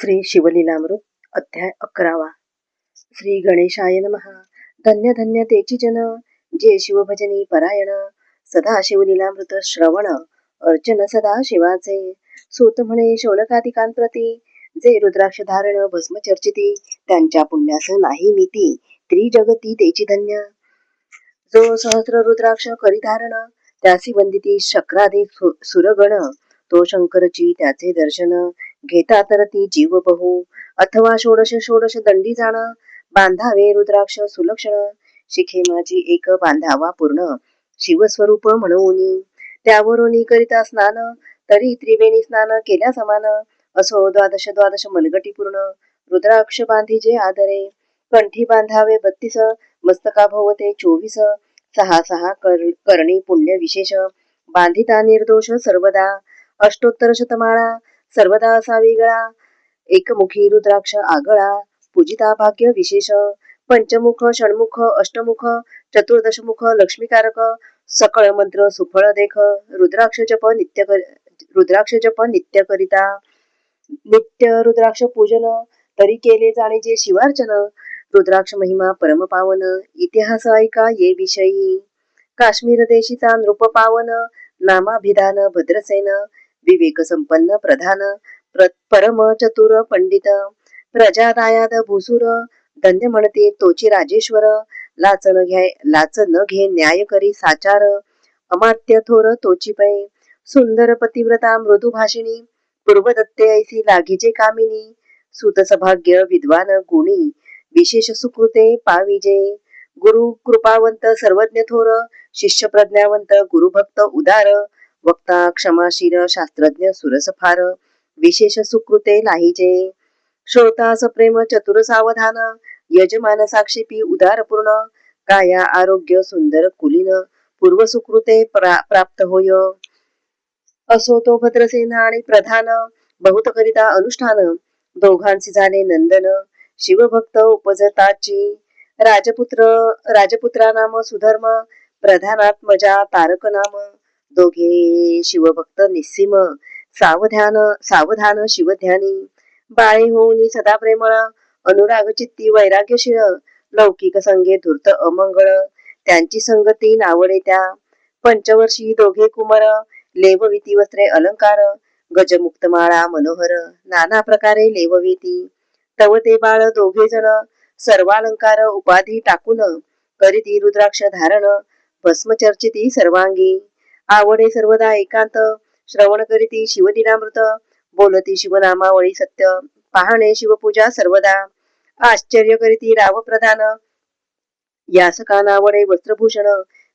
श्री शिवलीलामृत अध्याय 11वा. श्री गणेशाय नमः. धन्य धन्य तेची जन, जे शिवभजनी परायण. सदा शिवलीलामृत श्रवण, अर्चन सदा शिवाचे. सूत म्हणे शौनकादिकांप्रती, जे रुद्राक्ष धारण भस्म चर्चिती. त्यांच्या पुण्यास नाही मिती, त्रिजगती तेची धन्य. जो सहस्र रुद्राक्ष करी धारण, त्यासी वंदिती शक्रादी सुरगण. तो शंकरची त्याचे दर्शन, घेता तर ती जीव बहु. अथवा षोडश षोडश दंडी जाण, बांधावे रुद्राक्ष सुलक्षण. शिखे माझी एक बांधावा पूर्ण, शिवस्वरूप म्हणूनी. त्यावरून करिता स्नान, तरी त्रिवेणी स्नान केल्या समान. असो द्वादश द्वादश मनगटी पूर्ण, रुद्राक्ष बांधिजे आदरे. कंठी बांधावे 32, मस्तका भोवते 24. सहा सहा करणी पुण्य विशेष, बांधिता निर्दोष सर्वदा. अष्टोत्तर शतमाळा सर्वदा असावी गळा, एकमुखी रुद्राक्ष आगळा. पूजिता भाग्य विशेष, पंचमुख षण्मुख अष्टमुख चतुर्दशमुख लक्ष्मीकारक. सकळ मंत्र सुफळ देख, रुद्राक्ष जप नित्य करिता. नित्य रुद्राक्ष पूजन, तरी केले जाणीजे शिवार्चन. रुद्राक्ष महिमा परम पावन, इतिहास ऐका ये विषयी. काश्मीर देशीचा नृप पावन, नामाभिधान भद्रसेन. विवेक संपन्न प्रधान, परम चतुर पंडित. प्रजा दायाद भूसुर, धन्य म्हणते तोची राजेश्वर. लाच न घे न्याय करी साचार, अमात्य थोर तोची पै. सुंदर पतिव्रता मृदू भाषिणी, पूर्वदत्ते ऐसी लागिजे कामिनी. सुत सभाग्य विद्वान गुणी, विशेष सुकृते पाविजे. गुरु कृपावंत सर्वज्ञ थोर, शिष्य प्रज्ञावंत गुरुभक्त उदार. वक्ता क्षमाशील शास्त्रज्ञ सुरस फार, विशेष सुकृते लाहिजे. श्रोतास प्रेम चतुर सावधान, यजमान साक्षेपी उदार पूर्ण. काया आरोग्य सुंदर कुलीन, पूर्व सुकृते प्राप्त होय. असो तो भद्रसेन आणि प्रधान, बहुत करिता अनुष्ठान. दोघांची झाले नंदन, शिवभक्त उपजताची. राजपुत्रा नाम सुधर्म, प्रधानात्मजा तारक नाम. दोघे शिवभक्त निस्सीम, सावधान शिवध्यानी. बाळे होऊन सदा प्रेमळ, अनुराग चित्ती वैराग्यशील. लौकिक संगे धूर्त अमंगळ, त्यांची संगती नावडे त्या. पंचवर्षी दोघे कुमार, लेवविती वस्त्रे अलंकार. गजमुक्त माळा मनोहर, नाना प्रकारे लेवविती. तव ते बाळ दोघे जण, सर्वालंकार उपाधी टाकून. करीती रुद्राक्ष धारण, भस्म चर्चिती सर्वांगी. आवडे सर्वदा एकांत, श्रवण करीती शिवलीलामृत. बोलती शिवनामावळी सत्य, पाहणे शिवपूजा सर्वदा. आश्चर्य करीती राव प्रधान, यासका नावडे वस्त्रभूषण.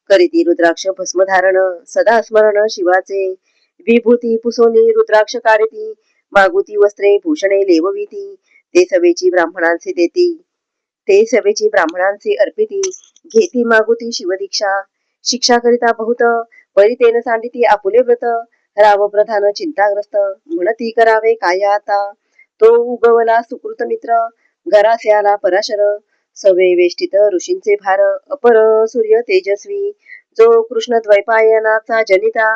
करीती रुद्राक्ष भस्म धारण, सदा स्मरण शिवाचे. विभूती पुसोनी रुद्राक्ष काढती, मागुती वस्त्रे भूषणे लेवविती. ते सवेची ब्राह्मणांचे अर्पिती. घेती मागुती शिवदीक्षा, शिक्षा करिता बहुत. परितेन सांडिती आपुले व्रत. राव प्रधान चिंताग्रस्त, म्हणती करावे काय आता. तो उगवला सुकृत मित्र, घरासे आला पराशर. सवे वेष्टित ऋषींचे भार, अपर सूर्य तेजस्वी. जो कृष्ण द्वैपायनाचा जनिता,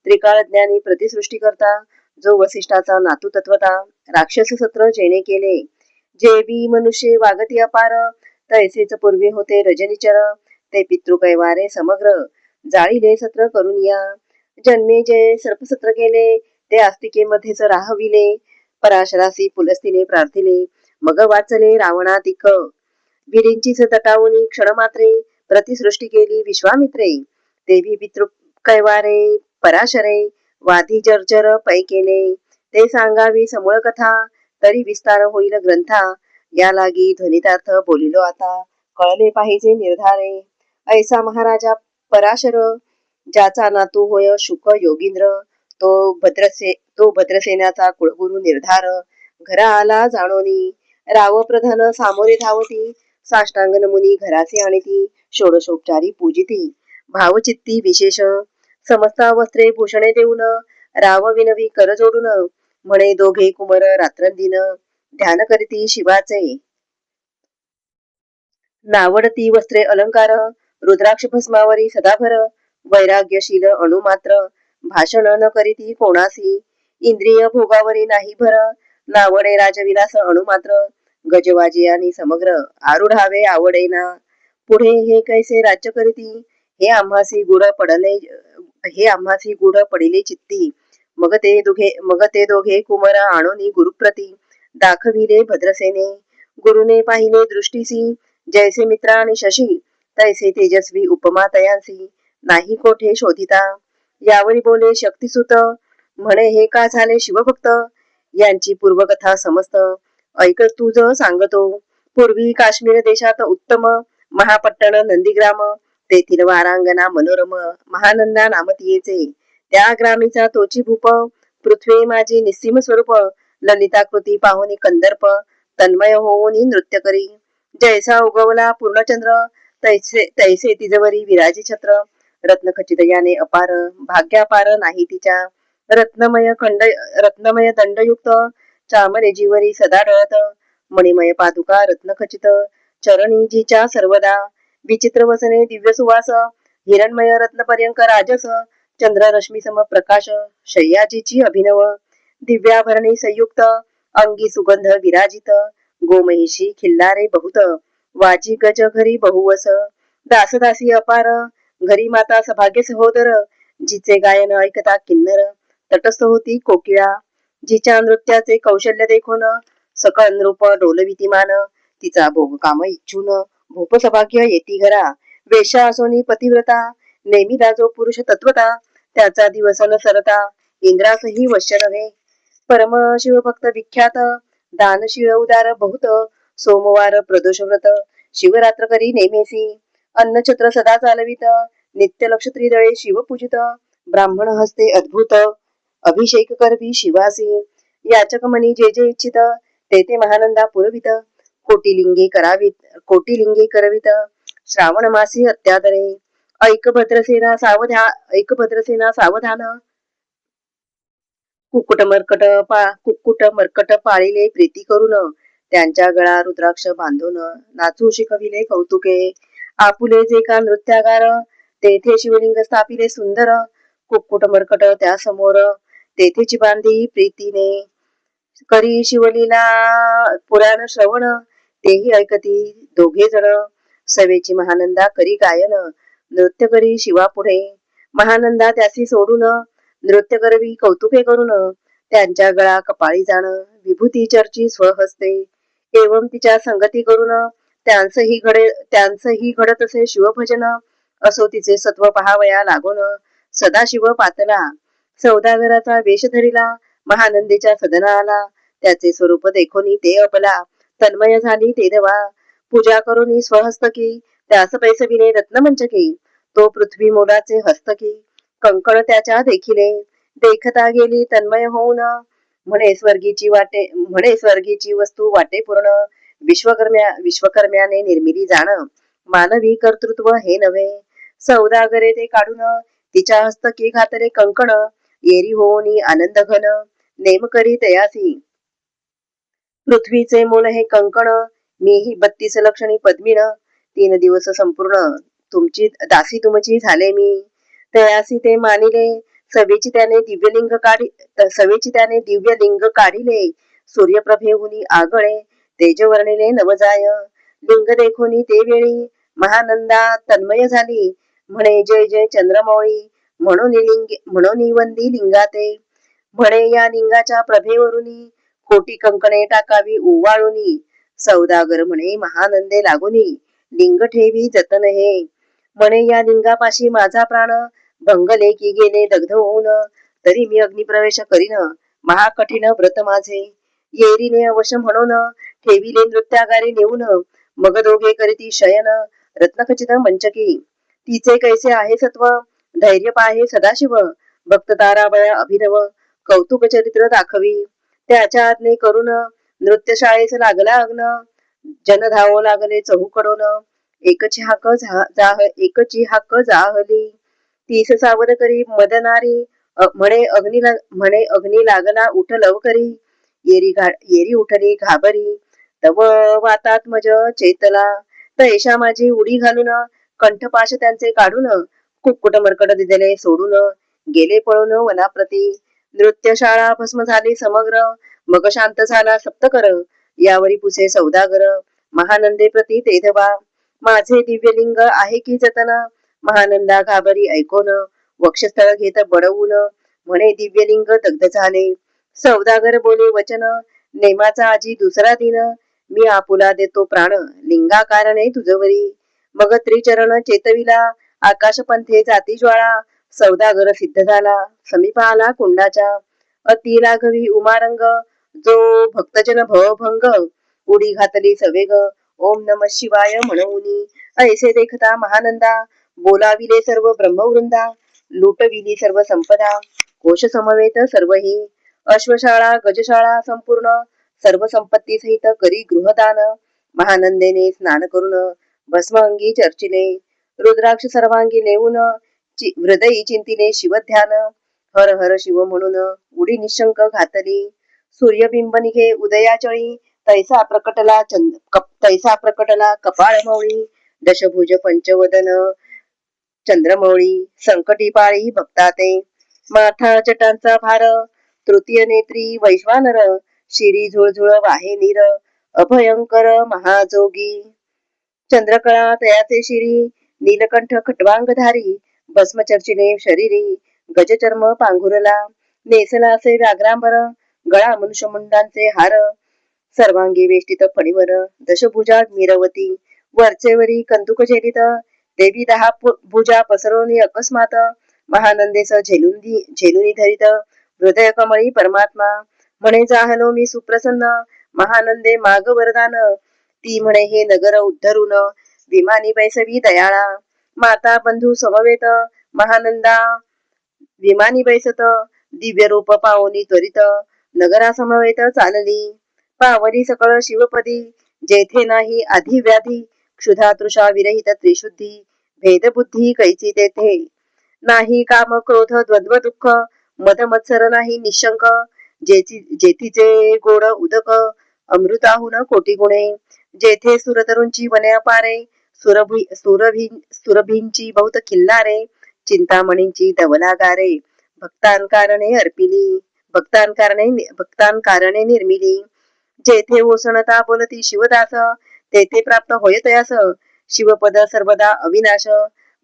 त्रिकाळ ज्ञानी प्रतिसृष्टी करता. जो वसिष्ठाचा नातू तत्वता, राक्षस सत्र जेणे केले. जेवी मनुष्य वागती अपार, तैसेच पूर्वी होते रजनीचर. ते पितृकैवारे समग्र, जाळीले सत्र करून या. जन्मे जे सर्पसत्र केले, ते आस्तिके मध्येच राहविले. पराशरासी पुलस्तीने प्रार्थिले, मग वाचले रावणाधिक. विरींचीच तटावून क्षणमात्रे, प्रतिसृष्टी केली विश्वामित्रे. देवी पितृकैवारे पराशरे, वादी जर्जर पै केले. ते सांगावी समूळ कथा, तरी विस्तार होईल ग्रंथा. या लागी ध्वनितार्थ बोलिलो आता, कळले पाहिजे निर्धारे. ऐसा महाराजा पराशर, ज्याचा नातू होय शुक योगींद्र. तो भद्रसेनाचा कुळगुरु निर्धार. घरा आला जाणोनी, राव प्रधान सामोरे धावती. साष्टांग नमुनी घरासे आणती, षोडशोपचारी पूजिती. भावचित्ती विशेष, समस्ता वस्त्रे भूषणे देऊन. राव विनवी कर जोडून, म्हणे दोघे कुमर रात्रंदिन. ध्यान करीती शिवाचे, नावडती वस्त्रे अलंकार. रुद्राक्ष भस्मावरी सदाभर, वैराग्यशील अणुमात्र. भाषण न करीती कोणासी, इंद्रिय भोगावरी नाही भर. नावडे राजविलास अणुमात्र गजवाजी आणि समग्र आरुढावे आवडेना. पुढे हे कैसे राज्य करीती हे आम्हासी गुढ पडिले चित्ती. मग ते दोघे कुमार आणोनी गुरुप्रती दाखविले भद्रसेने. गुरुने पाहिले दृष्टीसी जैसे मित्र आणि शशी तैसे तेजस्वी उपमा तयांसी नाही कोठे शोधिता. यावरी बोले शक्तिसुत म्हणे हे का झाले शिवभक्त यांची पूर्वकथा समस्त ऐक तुझ सांगतो. पूर्वी काश्मीर देशात उत्तम महापट्टण नंदीग्राम तेथील वारांगना मनोरम महानंदा नामतीयेचे. त्या ग्रामीचा तोची भूप पृथ्वी माझी निस्सीम स्वरूप ललिताकृती पाहुनी कंदर्प तन्मय होऊन नृत्य करी. जैसा उगवला पूर्णचंद्र तैसे तिजवरी विराजी छत्र. रत्नखचित याने अपार भाग्यापार नाही तिच्या. रत्नमय दंडयुक्त चामरे जीवरी सदा डळत. मणिमय पादुका रत्नखचित चरणी जिच्या सर्वदा. विचित्र वसने दिव्य सुवास हिरणमय रत्नपर्यंक राजस. चंद्ररश्मी सम प्रकाश शय्याजीची अभिनव. दिव्याभरणी संयुक्त अंगी सुगंध विराजित. गोमहिषी खिल्लारे बहुत वाजी गज घरी बहुवस. दासदासी अपार घरी माता सभाग्य सहोदर. जिचे गायन ऐकता किन्नर तटस्थ होती कोकिळा. जिच्या नृत्याचे कौशल्य देखून सकळ नृप डोलवितीमान. तिचा भोग काम इच्छून भूप सभाग्य येती घरा. वेश्या असोनी पतिव्रता नेहमी दाजो पुरुष तत्वता. त्याचा दिवस न सरता इंद्रासही वश्य नव्हे. परम शिवभक्त विख्यात दानशीळ उदार बहुत. सोमवार प्रदोष व्रत शिवरात्र करी नेमेसी. अन्नछत्र सदा चालवित नित्य लक्ष त्रिदळे शिव पूजित. ब्राह्मण हस्ते अद्भुत अभिषेक करवी शिवासी. याचक मनी जे जे इच्छित ते ते महानंदा पुरवित. कोटिलिंगे करवित श्रावण मासी अत्यादरे. ऐक भद्रसेना सावधान कुक्कुट मर्कट पाळिले प्रीती करून. त्यांच्या गळा रुद्राक्ष बांधून नाचू शिकविले कौतुके. आपुले जे का नृत्यागार तेथे शिवलिंग स्थापिले सुंदर. कुक्कुट मर्कट त्या समोर तेथेची बांधी प्रीतीने. करी शिवलीला पुराण श्रवण तेही ऐकती दोघे जण. सवेची महानंदा करी गायन नृत्य करी शिवा पुढे. महानंदा त्यासी सोडून नृत्य करवी कौतुके करून. त्यांच्या गळा कपाळी जाण विभूती चर्ची स्वहस्ते. एवं तिच्या संगती करून त्यांचंही घडत असे शिवभजन. असो तिचे सत्व पहावया लागून सदाशिव पातला. सौदागराचा वेश धरिला महानंदीच्या सदना आला. त्याचे स्वरूप देखोनी ते अपला तन्मय झाली ते देवा. पूजा करून स्वहस्तकी त्यास पैसविले रत्नमंचकी. तो पृथ्वी मोलाचे हस्तकी कंकण त्याच्या देखिले. देखता गेली तन्मय होऊन म्हणे स्वर्गीची वस्तू वाटे पूर्ण. विश्वकर्म्याने निर्मिली जाण मानवी कर्तृत्व हे नव्हे. सौदागरे ते काढून तिच्या हस्तकी घातले कंकण. येरी होऊनी आनंद घन नेम करी तयासी. पृथ्वीचे मोल हे कंकण मीही 32 लक्षणी पद्मिन. 3 दिवस संपूर्ण तुमची दासी तुमची झाले मी. तयासी ते मानिले सवेची त्याने दिव्य लिंग काढिले. सूर्यप्रभेहुनी आगळे तेज वर्णिले नवजाय. लिंग देखोनी ते वेळी महानंदा तन्मय झाली. म्हणे जय जय चंद्रमौळी म्हणून वंदी लिंगाते. म्हणे या लिंगाच्या प्रभेवरुनी कोटी कंकणे टाकावी ओवाळूनी. सौदागर म्हणे महानंदे लागुनी लिंग ठेवी जतन हे. म्हणे या लिंगापाशी माझा प्राण भंगले की गेले दग्ध होऊन. तरी मी अग्निप्रवेश करीन महाकठीण व्रत माझे. येरीने अवश्य म्हणून ठेविले नृत्यागारी नेऊन. मग दोघे करीती शयन रत्नखचित मंचकी. तिचे कैसे आहे सत्व धैर्य पाहे सदाशिव. भक्त ताराबळ अभिनव कौतुक चरित्र दाखवी. त्याच्या आज्ञे करून नृत्यशाळेस लागला अग्न. जन धावो लागले चहूकडून. एकची हाक जाहली. 30 सावध करी मदनारी. म्हणे अग्नी लागला उठ लवकरी. येरी उठली घाबरी तव वातात्मज चेतला. तैशा माझी उडी घालून कंठपाश त्यांचे काढून. कुक्कुट मर्कट दिदले सोडून गेले पळून वनाप्रती. नृत्यशाळा भस्म झाली समग्र, मग शांत झाला सप्तकर. यावरी पुसे सौदागर, महानंदे प्रती तेधवा. माझे दिव्यलिंग आहे की जतन, महानंदा घाबरी ऐकोन. वक्षस्थळ घेत बडवून, म्हणे दिव्यलिंग दग्ध झाले. सौदागर बोले वचन, नेमाचा आजी दुसरा दिन. मी आपुला देतो प्राण, लिंगा कारणे तुझवरी. मग त्रिचरण चेतविला, आकाश पंथे जाती ज्वाळा. सौदागर सिद्ध झाला, समीप आला कुंडाच्या. अति लाघवी उमारंग, जो भक्तजन भवभंग. उडी घातली सवेग, ओम नम शिवाय म्हणूनी. ऐसे देखता महानंदा, बोलाविले सर्व ब्रह्मवृंदा. लुटविली सर्व संपदा, कोश समवेत सर्वही. अश्वशाळा गजशाळा संपूर्ण, सर्व संपत्ती सहित करी गृहदान. महानंदेने स्नान करून, भस्म अंगी चर्चिले. रुद्राक्ष सर्वांगी नेऊन, हृदयी चिंतिले शिवध्यान. हर हर शिव म्हणून, उडी निशंक घातली. सूर्यबिंब निघे उदयाचळी, तैसा प्रकटला कपाळ मौळी. दशभुज पंचवदन चंद्रमौळी, संकटी पाळी भक्ताते. माथा जटांचा भार, तृतीय नेत्री वैश्वानर. शिरी झुळझुळ वाहे नीर, अभयंकर महाजोगी. चंद्रकळा तयाचे शिरी, नीलकंठ खटवांगधारी. भस्म चर्चिले शरीरी, गजचर्म पांघुरला. नेसला असे व्याघ्रांबर, गळा मनुष्यमुंडांचे हार. सर्वांगी वेष्टित फणीवर, दशभुजा मिरवती. वरचेवरी कंदुक झेलित, देवी 10 भुजा पसरवणी अकस्मात. महानंदेस झेलुनी धरित, हृदय कमळी परमात्मा. म्हणे जाहलो मी सुप्रसन्न, महानंदे माग वरदान. ती म्हणे हे नगर उद्धरून, विमानी बैसवी दयाळा. माता बंधू समवेत, महानंदा विमानी बैसत. दिव्य रूप पावनी त्वरित, नगरा समवेत चालली. पावली सकळ शिवपदी, जेथे नाही आधी व्याधी. क्षुधा तृषा विरहित त्रिशुद्धी, भेदबुद्धी कैची तेथे. नाही काम क्रोध द्वंद्व दुःख, मद मत्सर नाही निशंक. जेथीचे गोड उदक, अमृताहून कोटी गुणे. जेथे सुरतरूंची वने अपारे, सुरभींची बहुत किल्लारे. चिंतामणींची धवलागारे, भक्तांकारणे निर्मिली. जेथे ओसणता बोलती शिवदास, तेथे प्राप्त होय तयास. शिवपद सर्वदा अविनाश,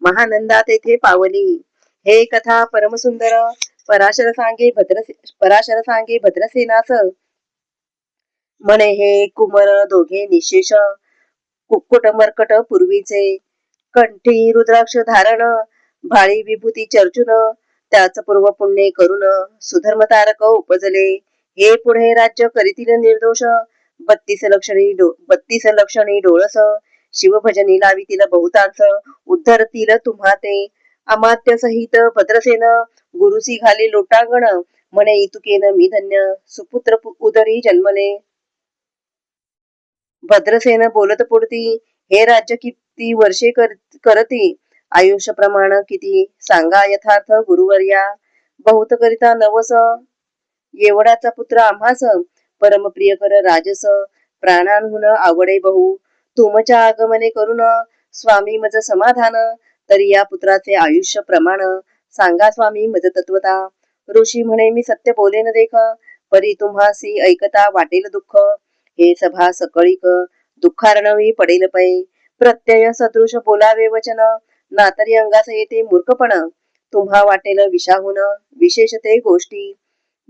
महानंदा तेथे पावली. हे कथा परमसुंदर, पराशर सांगे भद्रसेनास. म्हणे हे कुमर दोघे निशेष, कुक्कुट मर्कट पूर्वीचे. कंठी रुद्राक्ष धारण, भाळी विभूती चर्चुन. त्याच पूर्व पुण्य करून, सुधर्म तारक उपजले. हे पुढे राज्य करीतील निर्दोष, 32 लक्षणी डोळस. शिवभजनी लावितील बहुतांस, उद्धरतील तुम्हा ते. अमात्य सहित भद्रसेन, गुरुसी घाले लोटांगण. म्हणे इतुकेन मी धन्य, सुपुत्र उदरी जन्मले. भद्रसेन बोलत पुढती, हे राज्य किती वर्षे करती. आयुष्य प्रमाण किती सांगा यथार्थ गुरुवर्या. बहुत करिता नवस, एवढाचा पुत्र आम्हास. परमप्रिय कर राजस, प्राणांहून आवडे बहु. तुमच्या आगमने करून, स्वामी मज समाधान. तरी या पुत्राचे आयुष्य प्रमाण, सांगा स्वामी मज तत्वता. ऋषी म्हणे मी सत्य बोलेन देख, परी तुम्हासी ऐकता वाटेल दुःख. हे सभा सकळीक, दुःखार्णवी पडेल पै. प्रत्यय सदृश बोलावे वचन, नातरी अंगास येते मूर्खपण. तुम्हा वाटेल विषाहून, विशेष ते गोष्टी.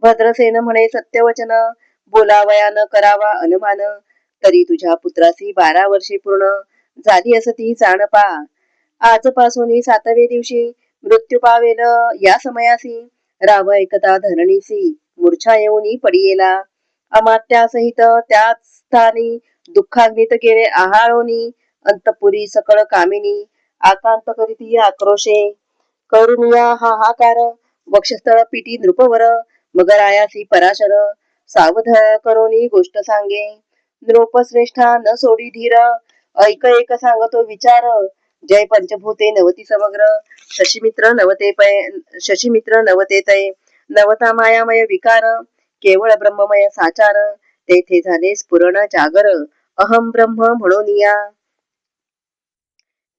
भद्रसेन म्हणे सत्यवचन, बोलावया न करावा अनुमान. तरी तुझ्या पुत्रासी 12 वर्षे पूर्ण, झाली असती जाण पा. आजपासून 7व्या दिवशी, मृत्यू पावेल या समयासी. राव ऐकता धरणीसी, मूर्छा येऊनी पडियेला. अमात्यासहित त्याच स्थानी, दुःखाग्नीत गेले आहाळोनी. अंतपुरी सकळ कामिनी, आकांत करीती आक्रोशे. करुनिया हाहाकार, वक्षस्थळ पिटी नृपवर. मग रायासी पराशर, सावध करोनी गोष्ट सांगे. नृपश्रेष्ठा न सोडी धीर, ऐक एक सांगतो विचार. जय पंचभूते नवती समग्र, शशीमित्र नवते तय. नवता मायामय विकार, केवळ ब्रह्ममय साचार. तेथे झाले स्फुरण जागर, अहम ब्रह्म म्हणूनिया.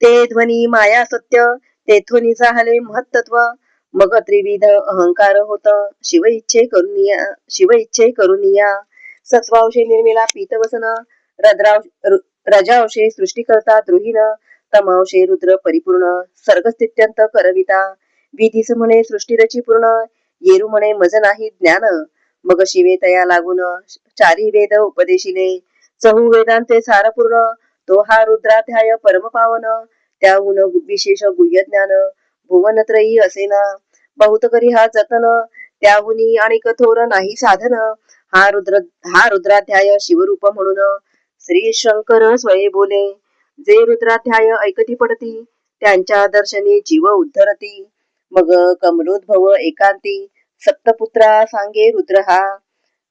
ते ध्वनी माया सत्य, तेथून झाले महत्त्व. मग त्रिविध अहंकार होत शिव इच्छे करुनिया सत्वांशे निर्मिला पीतवसन रजांशे सृष्टी करता द्रोहीन तमांशे रुद्र परिपूर्ण सर्गस्थित्यंत करविता विधीस म्हणे सृष्टी रची पूर्ण येरू म्हणे मज नाही ज्ञान मग शिवे तया लागून चारी वेद उपदेशिले चहू वेदांते सारपूर्ण तो हा रुद्राध्याय परम पावन त्याहून विशेष गुह्य ज्ञान भुवनत्रयी असेना बहुत करी हा जतन त्याहुनी आणि कठोर नाही साधन हा रुद्राध्याय शिवरूप म्हणून श्री शंकर स्वये बोले जे रुद्राध्याय ऐकती पडती त्यांच्या दर्शनी जीव उद्धरती मग कमलोद्भव एकांती सप्तपुत्रा सांगे रुद्र हा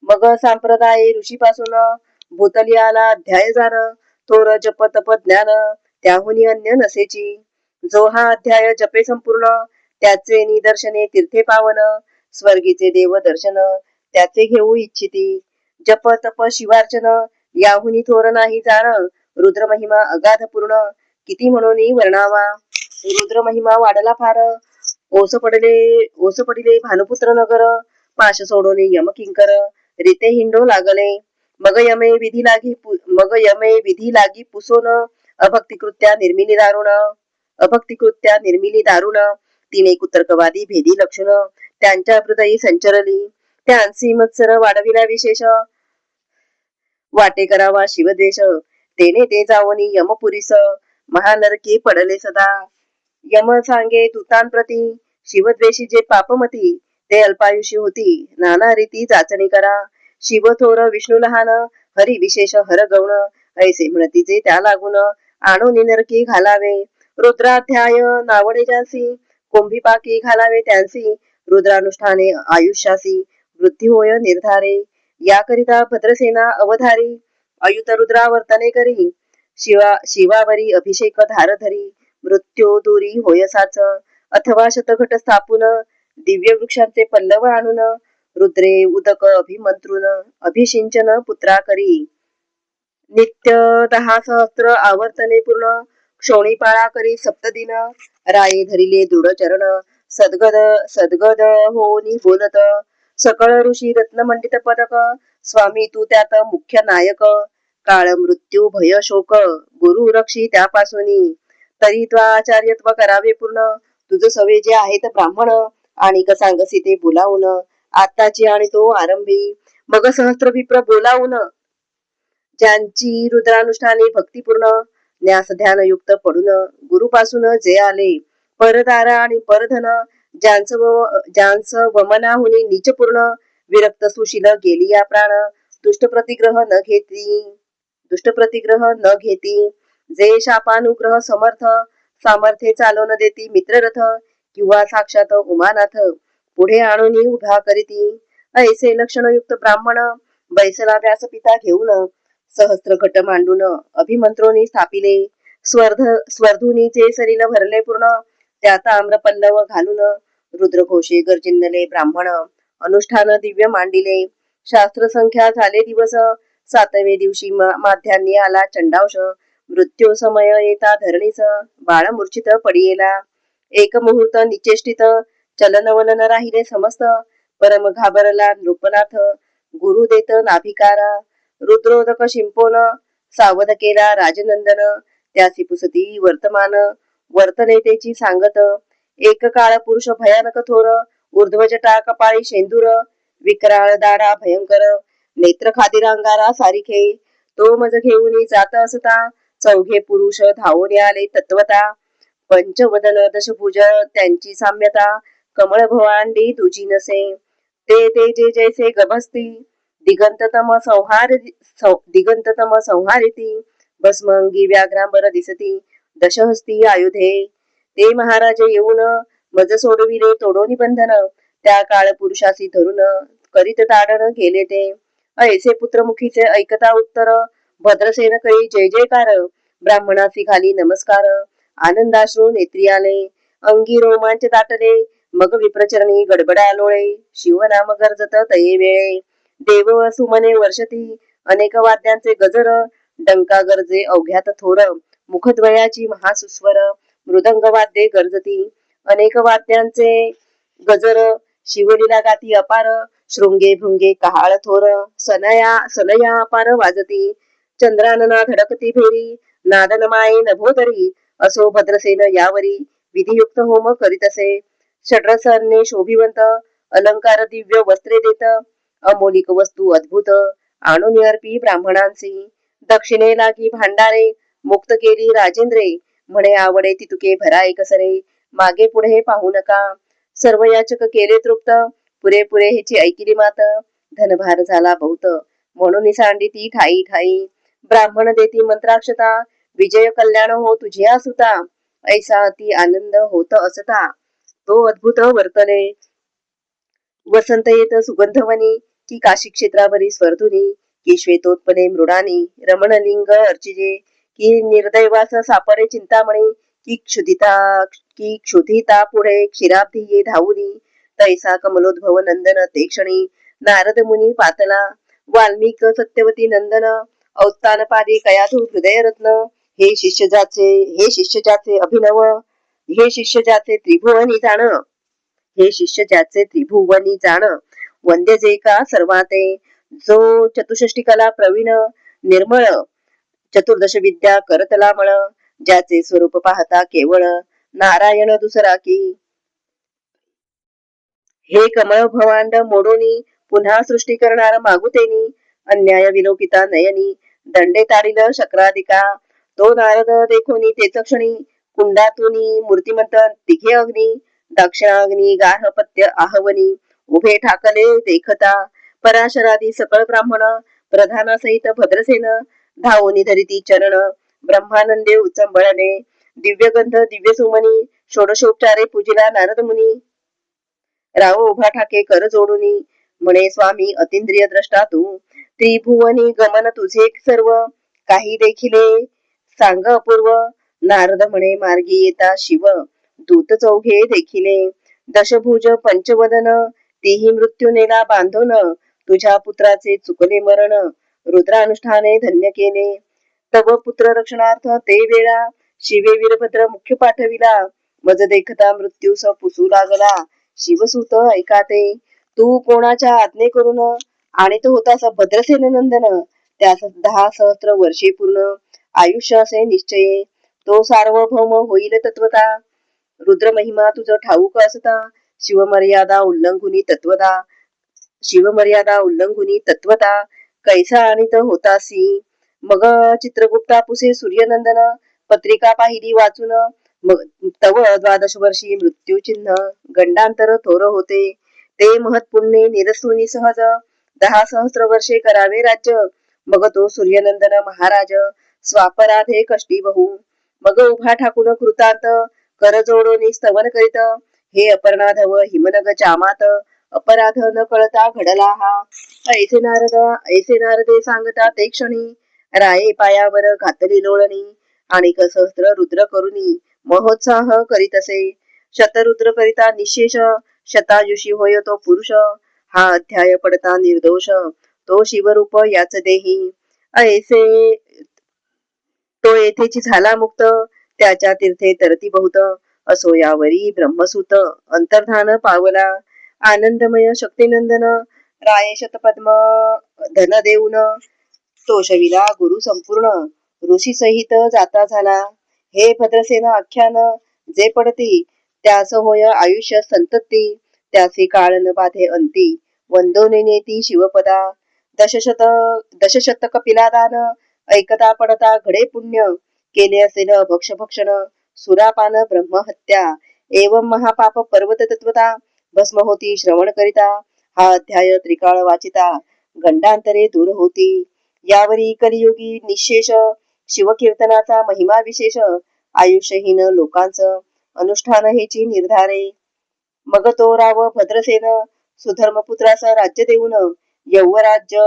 मग संप्रदाय ऋषीपासून भूतली आला अध्याय जाण थोर जप तप ज्ञान त्याहुनी अन्य नसेची जो हा अध्याय जपे संपूर्ण त्याचे निदर्शने तीर्थे पावन स्वर्गीचे देव दर्शन त्याचे घेऊ इच्छिती जप तप शिवार्चन याहुनी थोर नाही जाण रुद्र महिमा अगाध पूर्ण किती म्हणून वर्णावा रुद्र महिमा वाढला फार ओस पडिले भानुपुत्र नगर पाश सोडोने यम किंकर रीते हिंडो लागले मग यमे विधी लागी पुसोन अभक्तिकृत्या निर्मिली दारुण तिने कुतर्कवादी भेदी लक्षण त्यांच्या हृदयी संचरली त्यांसी मत्सर वाढविला विशेष वाटे करावा शिवद्वेष तेने ते जावनी यमपुरीस महानरकी पडले सदा यम सांगे दूतांप्रती शिवद्वेषी जे पापमती ते अल्पायुषी होती नाना रीती चाचणी करा शिव थोर विष्णू लहान हरी विशेष हर गौण ऐसे म्हणतीचे त्या लागून आणून नरकी घालावे रुद्राध्याय नावडे ज्यांसी कोंभी पाकी घालावे त्यांसी रुद्रानुष्ठाने आयुष्यासी वृत्ती होय निर्धारे याकरिता भद्रसेना अवधारी अयुत रुद्रावर्तने करी शिवावरी अभिषेक धारधरी मृत्यू दूरी होय साच अथवा शतघट स्थापून दिव्य वृक्षांचे पल्लव आणून रुद्रे उदक अभिमंत्रून अभिषिंचन पुत्रा करी नित्य 10 सहस्त्र आवर्तने पूर्ण क्षोणीपाळा करी सप्तदिन राये धरिले दृढ चरण सद्गद होनी बोलत सकळ ऋषी रत्नमंडित पदक स्वामी तू त्यात मुख्य नायक काळ मृत्यू भय शोक गुरु रक्षी त्यापासून तरी त्वा आचार्यत्व करावे पूर्ण तुझ सवे जे आहेत ब्राह्मण आणि सांगसी ते बोलावून आत्ताची आणि तो आरंभी मग सहस्त्र विप्र बोलावून ज्यांची रुद्रानुष्ठाने भक्तीपूर्ण न्यास ध्यान युक्त पडून गुरुपासून जे आले परदारा आणि परधन ज्यांचं वमनाहुनी नीचपूर्ण विरक्त सुशील गेली या प्राण दुष्ट प्रतिग्रह न घेती जे शापानुग्रह सामर्थ्ये चालवून देती मित्ररथ किंवा साक्षात उमानाथ पुढे आणून उभा करीती ऐसे लक्षणयुक्त ब्राह्मण बैसला व्यासपिता घेऊन सहस्त्र घट मांडून अभिमंत्रोनी स्थापिले स्वर्धुनीचे सरील भरले पूर्ण त्यात आम्रपल्लव घालून रुद्रघोषे गर्जिनले ब्राह्मण अनुष्ठान दिव्य मांडिले शास्त्र संख्या झाले दिवस 7वे दिवशी माध्यान्नी आला चंडावश मृत्यू समय येता धरणीस बाळ मूर्छित पडियेला एक मुहूर्त निचेष्टित चलनवलन राहिले समस्त परम घाबरला नृपनाथ गुरु देत नाभिकारा रुद्रोदक शिंपोन सावध केला राजनंदन त्यासी पुसती वर्तमान वर्तनेतेची सांगत एक काळ पुरुष भयानक थोर ऊर्ध्वजटा कपाळी शेंदूर विक्राळ दाडा भयंकर नेत्र खादिरांगारा सारिखे तो मज घेऊन जात असता चौघे पुरुष धावून आले तत्वता पंचवदन दशभुज त्यांची साम्यता कमळ भवांडी तुझी नसे ते जे जैसे गभस्ती दिगंततम संहारिती भस्मंगी व्याघ्रांबर दिसती दशहस्ती आयुधे ते महाराज येऊन मज सोडविले तोडोनी बंधन त्या काळ पुरुषासी धरून करीत ताडण गेले ते ऐसे पुत्रमुखीचे ऐकता उत्तर भद्रसेन करी जय जयकार ब्राह्मणासी घाली नमस्कार आनंदाश्रू नेत्री आले अंगी रोमांच दाटले मग विप्रचरणी गडबडा लोळे शिवनाम गरजत तये वेळे देव सुमने वर्षती अनेक वाद्यांचे गजर डंका गरजे अवघ्यात थोर मुखद्वयाची महासुस्वर मृदंग वाद्ये गरजती अनेक वाद्यांचे गजर शिवलीला गाती अपार, शृंगे भृंगे कहाळ थोर, सनया सनया अपार वाजती, चंद्रानना धडकती फेरी, नादन माये नभोदरी, असो भद्रसेन यावरी, विधियुक्त होम करीतसे, षड्रस अन्ने शोभिवंत, अलंकार दिव्य वस्त्रे देत, अमोलिक वस्तू अद्भुत, आणून अर्पी ब्राह्मणांसी, दक्षिणे लागी भांडारे, मुक्त केली राजेंद्रे, म्हणे आवडे ती तुके भराय कसरे, मागे पुढे पाहू नका, सर्व याचक केले तृप्त, पुरेपुरे हिची ऐकिली मात, धनभार झाला बहुत, म्हणून सांडी ती ठाई ठाई, ब्राह्मण देती मंत्राक्षता, विजय कल्याण हो तुझ्या सुता, ऐसा अति आनंद होत असता, तो अद्भुत वर्तले, वसंत येत सुगंधवनी, की काशी क्षेत्रावरी स्वर्धुनी, की श्वेतोत्पले मृडानी, रमणलिंग अर्चिजे, की निर्दैवास सापडे चिंतामणी, की क्षुधिता पुढे क्षीराब्धी ये धावुनी, तैसा कमलोद्भव नंदन ते क्षणी, नारद मुनी पातला, वाल्मिक सत्यवती नंदन, औत्तानपादी कयाधू हृदय रत्न, हे शिष्य ज्याचे अभिनव, हे शिष्य ज्याचे त्रिभुवनी जाण, हे शिष्य ज्याचे त्रिभुवनी जाण, वंद्य जे का सर्वाते, जो चतुष्टी कला प्रवीण, निर्मळ चतुर्दश विद्या करतला मळ, ज्याचे स्वरूप पाहता केवळ, नारायण दुसरा की, हे कमळ भवांड मोडोनी, पुन्हा सृष्टी करणार मागुतेनी, अन्याय विलोकिता नयनी, दंडे ताडिल शक्राधिका, तो नारद देखोनी तेच क्षणी, कुंडातुनी मूर्तिमंत तिघे अग्नी, दक्षिणाग्नी गार्हपत्य आहवनी, उभे ठाकले देखता, पराशरादी सकळ ब्राह्मण, प्रधानासहित भद्रसेन, धावोनी धरिती चरण, ब्रह्मानंदे उचंबळले, दिव्यगंध दिव्य सुमनी, षोडशोपचारे पूजिला नारद मुनी, राव उभा ठाके कर जोडुनी, म्हणे स्वामी अतिंद्रिय द्रष्टा तू, त्रिभुवनी गमन तुझे सर्व, काही देखिले सांग अपूर्व, नारद म्हणे मार्गी येता शिव, दूत चौघे देखिले, दशभुज पंचवदन, तीही मृत्यू नेला बांधून, तुझ्या पुत्राचे चुकले मरण, रुद्रानुष्ठाने धन्य केले, तव पुत्र रक्षणार्थ ते वेळा, शिवे वीरभद्र मुख्य पाठविला, मज देखता मृत्यू स पुसू लागला, शिवसूत ऐकाते, तू कोणाच्या आज्ञे करून आणि तो होतास भद्रसेन नंदन, त्यास 10 सहस्त्र वर्षे पूर्ण आयुष्य असे निश्चये, तो सार्वभौम होईल तत्वता, रुद्र महिमा तुझ ठाऊक असता, शिवमर्यादा उल्लंघुनी तत्वता, कैसा आणित होतासी, मग चित्रगुप्ता पुसे सूर्यनंदन, पत्रिका पाहिली वाचून, मग तव 12 वर्षी मृत्यू चिन्ह, गंडांतर थोर होते, ते महत्पुण्ये निरसुनी सहज, 10 सहस्त्र वर्षे करावे राज्य, मग तो सूर्यनंदन महाराज, स्वापराधे कष्टी बहु, मग उभा ठाकून कृतांत, कर जोडोनी स्तवन करीत, हे अपर्णाधव हिमनग चामात, अपराध न कळता घडला हा, ऐसे नारदे सांगता ते क्षणी, राये पायावर घातली लोळणी, आणि सहस्त्र रुद्र करुणी, महोत्साह करीतसे, शतरुद्र करिता निशेष, शतायुषी होय तो पुरुष, हा अध्याय पडता निर्दोष, तो शिवरूप याच देही, ऐसे तो येथेची झाला मुक्त, त्याच्या तीर्थे तरती बहुत, असो यावरी ब्रह्मसूत, अंतर्धान पावला, आनंदमय शक्तिनंदन, राये शतपद्म धन देऊन, तोषविला गुरु संपूर्ण, ऋषी सहित जाता झाला, हे भद्रसेन आख्यान, जे पडती त्यास होय आयुष्य संतती, त्याचे काळ न बाधे अंती, वंदोने नेती शिवपदा, दशशत कपिलादान, ऐकता पडता घडे पुण्य, केले असेल भक्ष भक्षण, सुरापान ब्रह्महत्या, एवं महापाप पर्वत तत्वता, भस्म होती श्रवण करिता, हा अध्याय त्रिकाळ वाचिता, गंडांतरे दूर होती, यावरी कलियुगी निशेष, शिवकीर्तनाचा महिमा विशेष, आयुष्यहीन लोकांच अनुष्ठान हेची निर्धारे, मग तो राव भद्रसेन, सुधर्मपुत्रास राज्य देऊन, यौवराज्य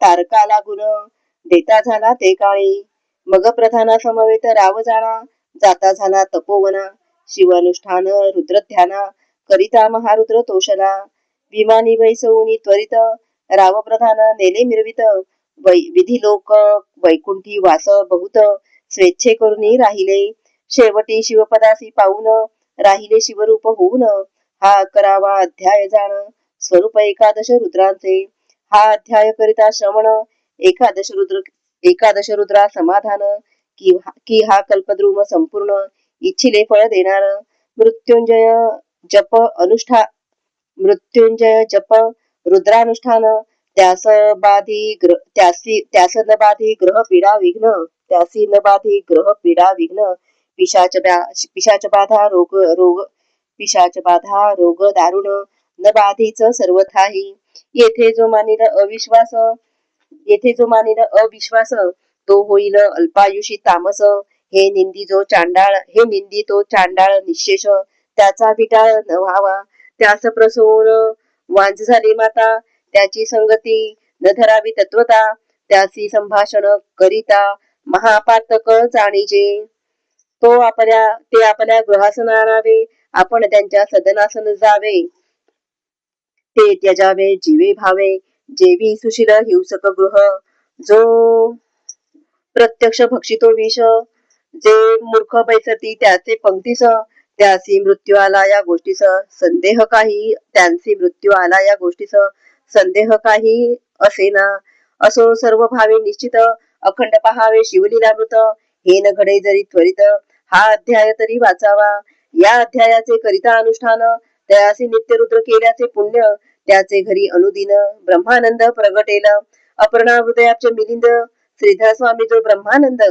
तारका लागून, देता झाला ते काळी, मग प्रधाना समवेत राव जाणा, जाता झाला तपोवना, शिवानुष्ठान रुद्रध्याना, करिता महारुद्र तोषला, विमानी वैसवूनी त्वरित, राव प्रधान नेले मिरवित, विधी लोक वैकुंठी वास बहुत, स्वेच्छे करुनी राहिले, शेवटी शिवपदासी पाऊन, राहिले शिवरूप होऊन, हा करावा अध्याय जाण स्वरूप एकादश रुद्रांचे हा अध्याय करिता श्रवण एकादश रुद्रा समाधान की हा कल्पद्रुम संपूर्ण इच्छिले फळ देणार मृत्युंजय जप अनुष्ठा मृत्युंजय जप रुद्रानुष्ठान त्यास त्यास न बाधी ग्रह पीडा विघ्न त्यासी न बाधी ग्रह पीडा विघ्न पिशाच बाधा रोग पिशाच बाधा रोग दारुण न बाधीच सर्वथाही येथे जो मानिल अविश्वास येथे जो मानिल अविश्वास तो होईल अल्पायुषी तामस हे निंदी तो चांडाळ निशेष त्याचा विटाळ न व्हावा त्यास प्रसोन वांज झाली माता त्याची संगती न धरावी तत्वता त्याची संभाषण करिता महापातक जाणीजे ते आपल्या गृहासन आणावे आपण त्यांच्या सदनासन जावे ते त्यजावे जीवे भावे जेवी सुशील हिंसक गृह जो प्रत्यक्ष भक्षितो विष जे मूर्ख बैसती त्याचे पंक्तीस त्यासी मृत्यू आला या गोष्टीस संदेह काही त्यांची मृत्यू आला या गोष्टीस संदेह काही असेना असो सर्व भावे निश्चित अखंड पहावे शिवलीलामृत हे न घडे जरी त्वरित हा अध्याय तरी वाचावा या अध्यायाचे करिता अनुष्ठान त्याचे नित्यरुद्र केल्याचे पुण्य त्याचे घरी अनुदिन ब्रह्मानंद प्रगटेल अपर्णा हृदयाचे मिलिंद श्रीधर स्वामी जो ब्रह्मानंद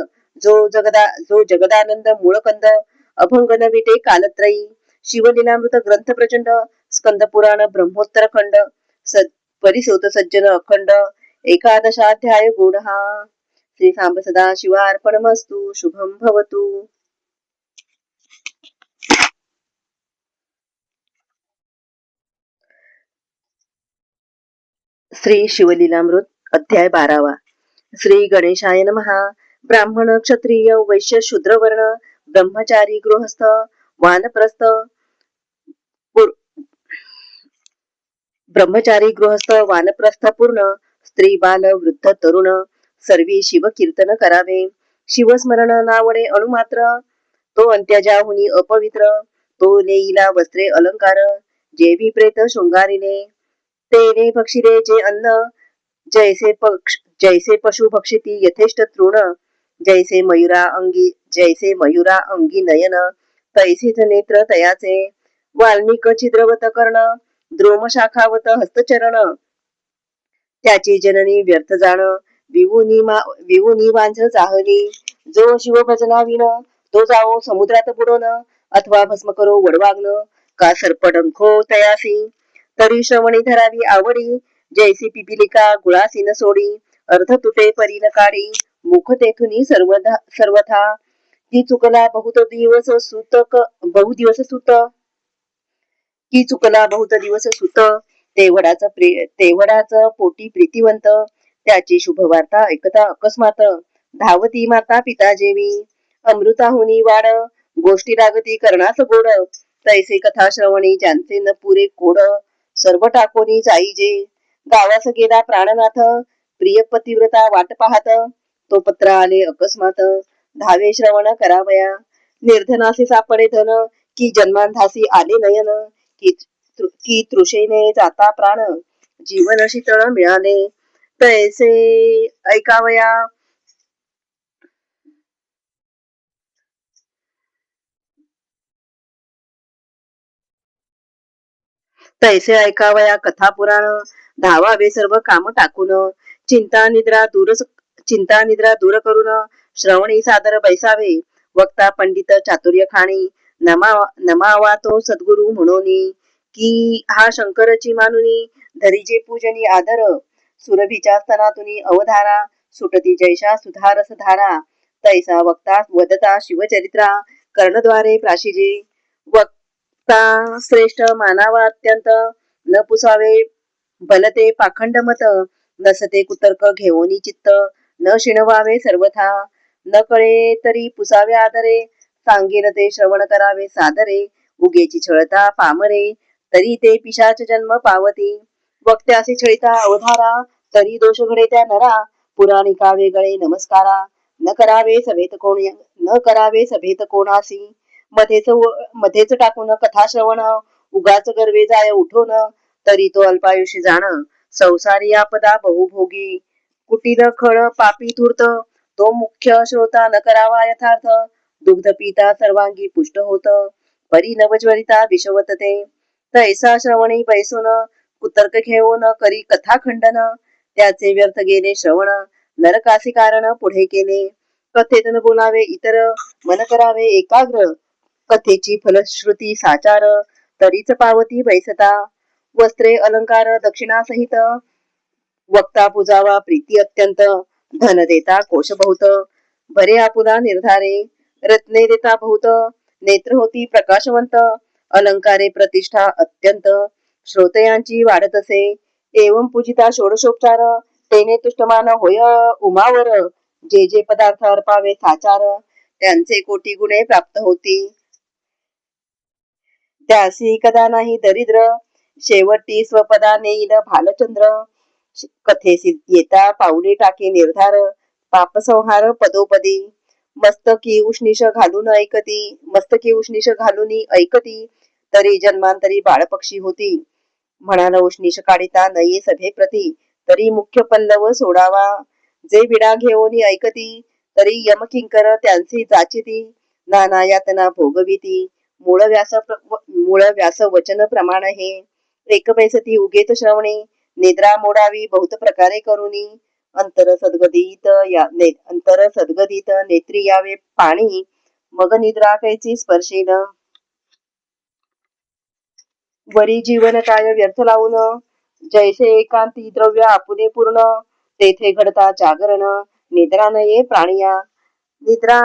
जो जगदानंद मूळकंद अभंग न विटे कालत्रयी शिवलीलामृत ग्रंथ प्रचंड स्कंद पुराण ब्रह्मोत्तर खंड परिसोत सज्जन अखंड एकादशाध्याय गुण हा श्री सांब सदा शिवार्पणमस्तु शुभम भवतु श्री शिवलीलामृत अध्याय 12 श्री गणेशाय नमः ब्राह्मण क्षत्रिय वैश्य शूद्र वर्ण ब्रह्मचारी गृहस्थ वानप्रस्थ ब्रह्मचारी गृहस्थ वानप्रस्थ पूर्ण स्त्री बाल वृद्ध तरुण सर्वी शिव कीर्तन करावे शिवस्मरण नावडे अणुमात्र तो अंत्यजाहुनी अपवित्र तो नेईला वस्त्रे अलंकार जेवी प्रेत शृंगारिले तेने भक्षिले जे अन्न जैसे पशु भक्षिती यथेष्ट तृण जैसे मयुरा अंगी नयन तैसेच नेत्र तयाचे वाल्मिक छिद्रवत कर्ण द्रोम शाखावत हस्तचरण त्याची जननी व्यर्थ जाण विवुनी वांझ चाहली जो शिव भजनाविन तो जाओ समुद्रात बुडोन अथवा भस्म करो वडवाग्न का सर्पडंखो तयासी तरी श्रवणी धरावी आवडी जैसी पिपिलिका गुळासी न सोडी अर्ध तुटे परी न काढी मुख तेथुनी सर्वथा ती चुकला बहुत दिवस सुत की चुकला बहुत दिवस सुत तेवढाच पोटी प्रीतिवंत त्याची शुभवार्ता ऐकता अकस्मात धावती माता पिता जेवी अमृताहुनी वाड गोष्टी लागती करणास गोड तैसे कथा श्रवणी ज्यांचे न पुरे कोड सर्व टाकोनी जाईजे गावास गेला प्राणनाथ प्रिय पतिव्रता वाट पाहत तो पत्र आले अकस्मात धावे श्रवण करावया निर्धनासी सापडे धन की जन्मांधासी आले नयन की तृषेने जाता प्राण जीवन शीतळ मिळाले तैसे ऐकावया कथा पुराण धावावे सर्व काम टाकून चिंता निद्रा दूर करून श्रवणी सादर बैसावे वक्ता पंडित चातुर्य खाणी नमावा तो सद्गुरु म्हणोनी की हा शंकरची मानुनी धरीजे पूजनी आदर सुरभीच्या स्तनातुनी अवधारा सुटती जैशा सुधारस धारा तैसा वक्ता वदता शिवचरित्रा कर्णद्वारे प्राशिजे वक्ता श्रेष्ठ मानावा अत्यंत न पुसावे भलते पाखंड मत नसते कुतर्क घेऊनी चित्त न शिणवावे सर्वथा न कळे तरी पुसावे आदरे सांगेन ते श्रवण करावे सादरे उगेची छळता पामरे तरी ते पिशाच जन्म पावती वक्त्यासी छळिता अवधारा तरी दोष घडे त्या नरा पुराणिका वेगळे नमस्कारा न करावे सभेत कोणासी मध्येच टाकून कथा श्रवण उगाच गर्वे जाय उठून, तरी तो अल्पायुषी जाण, संसारी आपदा बहुभोगी. कुटील खळ पापी धूर्त, तो मुख्य श्रोता न करावा यथार्थ. दुग्ध पिता सर्वांगी पुष्ट होत, परी नवज्वरिता विषवत ते. तैसा श्रवणी बैसून, कुतर्क घेऊन करी कथा खंडन. त्याचे व्यर्थ गेले श्रवण, नरकासी कारण पुढे केले. कथेतून बोलावे इतर, मन करावे एकाग्र. कथेची फलश्रुती साचार, तरीच पावती बैसता. वस्त्रे अलंकार दक्षिणा सहित, वक्ता पूजावा प्रीती अत्यंत. धन देता कोश बहुत, भरे आपुला निर्धारे. रत्ने देता बहुत, नेत्र होती प्रकाशवंत. अलंकारे प्रतिष्ठा अत्यंत, श्रोतयांची वाढत असे. एवं पूजिता षोडशोपचार, तेने तुष्टमान होय उमावर. जे जे पदार्थ अर्पावे साचार, त्यांचे कोटी गुणे प्राप्त होती. त्यासी कदा नाही दरिद्र, शेवटी स्वपदा नेईल भालचंद्र. कथेसी येता पाऊले टाके निर्धार, पापसंहार पदोपदी. मस्तकी उष्णीश घालून ऐकती, मस्तकी उष्णीश घालून ऐकती. तरी जन्मांतरी बाळपक्षी होती. म्हणाल उष्णीश काढिता नये सभे प्रती, तरी मुख्य पल्लव सोडावा. जे विडा घेऊन ऐकती, तरी यमकिंकर त्यांची जाचिती. नाना यातना भोगविती, मूळ व्यास वचन प्रमाण हे. एक पैसती उगेत श्रवणे, निद्रा मोडावी बहुत प्रकारे करुनी. अंतर सद्गदित नेत्री यावे पाणी, मग निद्रा कैची स्पर्शेन. वरी जीवन काय व्यर्थ लावून, जैसे एकांती द्रव्य आपुले पूर्ण. तेथे घडता जागरण, निद्रा नये प्राणिया. निद्रा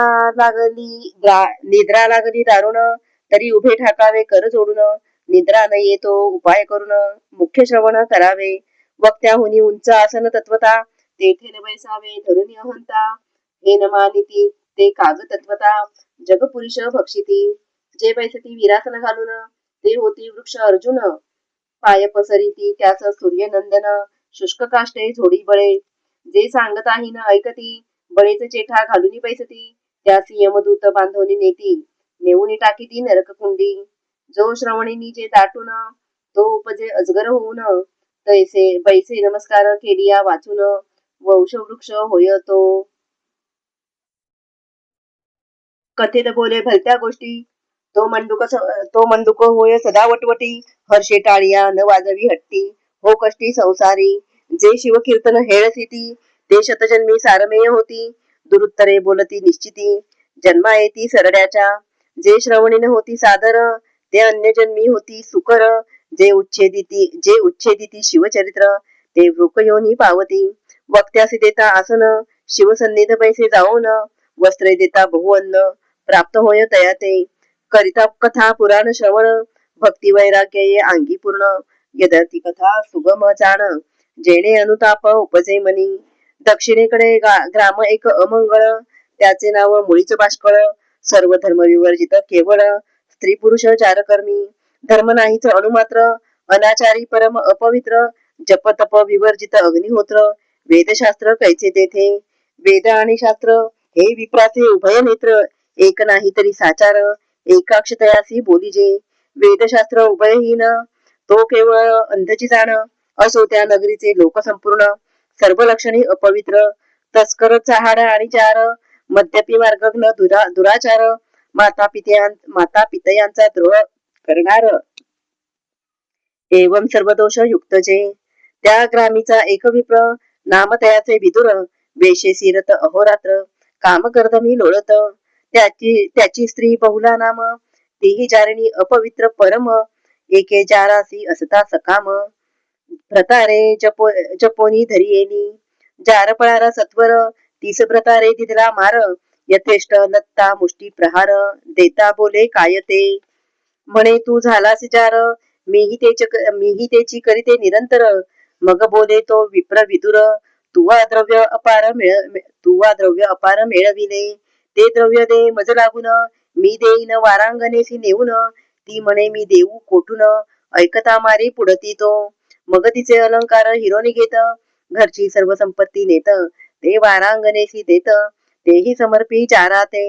लागली दारुण, तरी उभे ठाकावे कर जोडून. निद्रा न येतो उपाय करून, मुख्य श्रवण करावे. वक्त्याहुनी उंच आसन तत्वता, तेथे न बैसावे धरुनी अहंता. हे न मानिती ते काग तत्वता, जगपुरुष भक्षिती. जे बैसती विरासन घालून, ते होती वृक्ष अर्जुन. पाय पसरिती त्यास सूर्यनंदन, शुष्क काष्टे झोडी बळे. जे सांगताही न ऐकती, बळेच चेठा घालून बैसती. त्यासी यमदूत बांधवनी नेती, नेऊन टाकीती नरक कुंडी. जो श्रवणीनी जे दाटून, तो उपजे अजगर होऊन. तैसे बैसे नमस्कार केलिया वाचून, वंश वृक्ष होय तो. कथेत बोले भलत्या गोष्टी, तो मंडूक होय सदा वटवटी. हर्षे टाळिया न वाजवी हट्टी, हो कष्टी संसारी. जे शिवकीर्तन हेळसिती, ते शतजन्मी सारमेय होती. दुरुत्तरे बोलती निश्चिती, जन्मा येती सरड्याच्या. जे श्रवणीन होती सादर, ते अन्यजन्मी होती सुकर. जे उच्छेदिती शिवचरित्र, ते वृकयोनी पावती. वक्त्यासी देता आसन, शिवसन्निध पैसे जाऊन. वस्त्रे देता बहुअन्न, प्राप्त होय तया ते. करिता कथा पुराण श्रवण, भक्ती वैराग्य ये अंगी पूर्ण. यदर्थी कथा सुगम जाण, जेणे अनुताप उपजे मनी. दक्षिणेकडे ग्राम एक अमंगळ, त्याचे नाव मुळीच बाष्कळ. सर्व धर्म विवर्जित केवळ, स्त्री पुरुष चारकर्मी. धर्म नाहीच अणुमात्र, अनाचारी परम अपवित्र. जप तप विवर्जित अग्निहोत्र, वेदशास्त्र कैचे तेथे. वेद आणि शास्त्र हे विप्राचे उभय नेत्र, एक नाही तरी साचार. एकाक्षतयासी बोलिजे, वेदशास्त्र उभयहीन, तो केवळ अंधची जाण. असो त्या नगरीचे लोक संपूर्ण, सर्व लक्षणी अपवित्र. तस्कर चहाड आणि चार, मद्यपी मार्गघ्न दुराचार. माता पितयांचा द्रोह करणार, एवं सर्व दोष युक्त जे. त्या ग्रामीचा एक विप्र, नाम तयाचे विदुर. वेशे सिरत अहोरात्र, काम कर्दमी लोळत. त्याची स्त्री बहुला नाम, तीही जारिणी अपवित्र परम. एके जारासी असता सकाम, प्रतारे जपोनी धरियेनी. जार पळारा सत्वर, तीस प्रतारे दिदला मार. यथेष्ट लत्ता मुष्टी प्रहार, देता बोले काय ते. म्हणे तू झालास जार, मीही तेची करीते निरंतर. मग बोले तो विप्र विदुर, तुवा द्रव्य अपार मिळविले. ते द्रव्य दे मज लागून, मी देईन वारांगणेसी नेऊन. ती म्हणे मी देऊ कोठून, ऐकता मारी पुढती तो. मग तिचे अलंकार हिरोनी घेत, घरची सर्व संपत्ती नेत. ते वारांगणेसी देत, तेही समर्पी चाराते.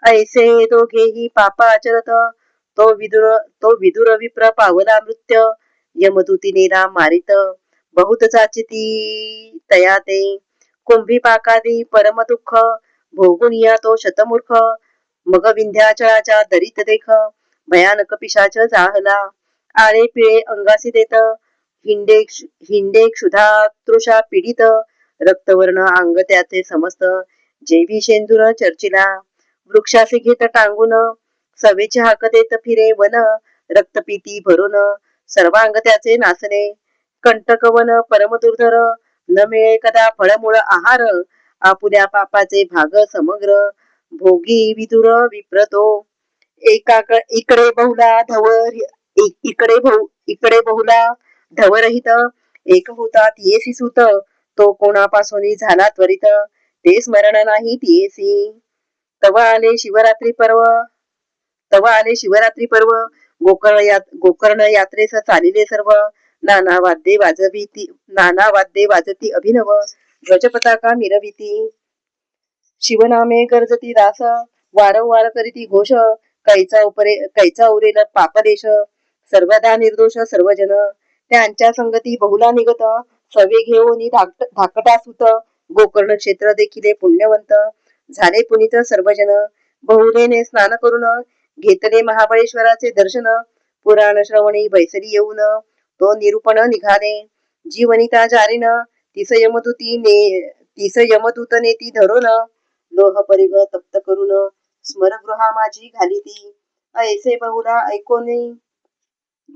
ऐसे दोघेही पाप आचरत, तो विदुर विप्र पावला मृत्य यमदूतीने राम मारित बहुत चाचिती तया ते कुंभी पाकादी परम दुःख भोगुनिया तो शतमूर्ख मग विंध्याचळाच्या दरीत देख भयानक पिशाच जाहला आळे पिळे अंगासी देत हिंडे हिंडे क्षुधा तृषा पीडित रक्तवर्ण अंग त्याचे समस्त जैवी शेंदूर चर्चिला वृक्षासी घेत टांगून सवेची हाक देत फिरे वन रक्तपीती भरून सर्वांग त्याचे नाचणे कंटकवन परम दुर्धर न मिळे कदा फळमूळ आहार आपुल्या पापाचे भाग समग्र भोगी विदुर विप्रतो इकडे बहुला धवर इकडे बहुला धवरहित एक होता तियेसी सुत तो कोणापासून झाला त्वरित ते स्मरण नाही तियेसी तव आले शिवरात्री पर्व गोकर्ण यात्रेस चालिले सर्व नाना वाद्ये वाजती अभिनव ध्वज पताका मिरविती शिवनामे गर्जती दास वारंवार करीती घोष कैचा उरेल पापदेश सर्वदा निर्दोष सर्वजन त्यांच्या संगती बहुला निगत सवे घेऊन धाकटा सुत गोकर्ण क्षेत्र देखिले पुण्यवंत झाले पुनीत सर्वजन बहुलेने स्नान करून घेतले महाबळेश्वराचे दर्शन पुराण श्रवणी बैसरी येऊन तो निरूपण निघाले जीवनिता जारीन तिस यमदूत नेती धरून लोह परिग तप्त करून स्मरगृहा माझी घाली ती ऐसे बहुला ऐकोनी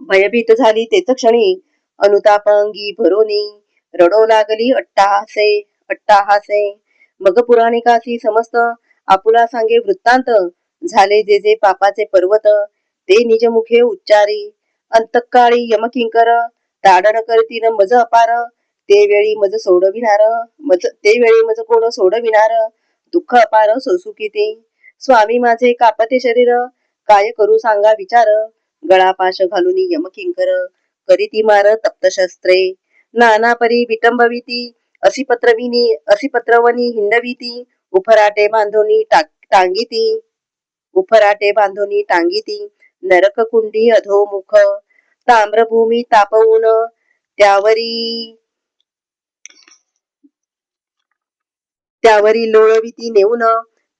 भयभीत झाली तेच क्षणी अनुतापंगी भरोनी रडो लागली अट्टाहासे मग पुराणिकासी समस्त आपुला सांगे वृत्तांत झाले जे जे पापाचे पर्वत ते निज मुखे उच्चारी अंतकाळी यमकिंकर ताडण करतील मज अपार ते वेळी मज कोण सोडविनार दुःख अपार सोसुकिते स्वामी माझे कापते शरीर काय करू सांगा विचार गळापाश घालून यमकिंकर करीती मार तप्तशस्त्रे नाना परी विटंबविती असी पत्रवनी हिंडविती उफराटे बांधोनी टांगिती नरक कुंडी अधोमुख ताम्रभूमी तापवून त्यावरी लोळविती नेऊन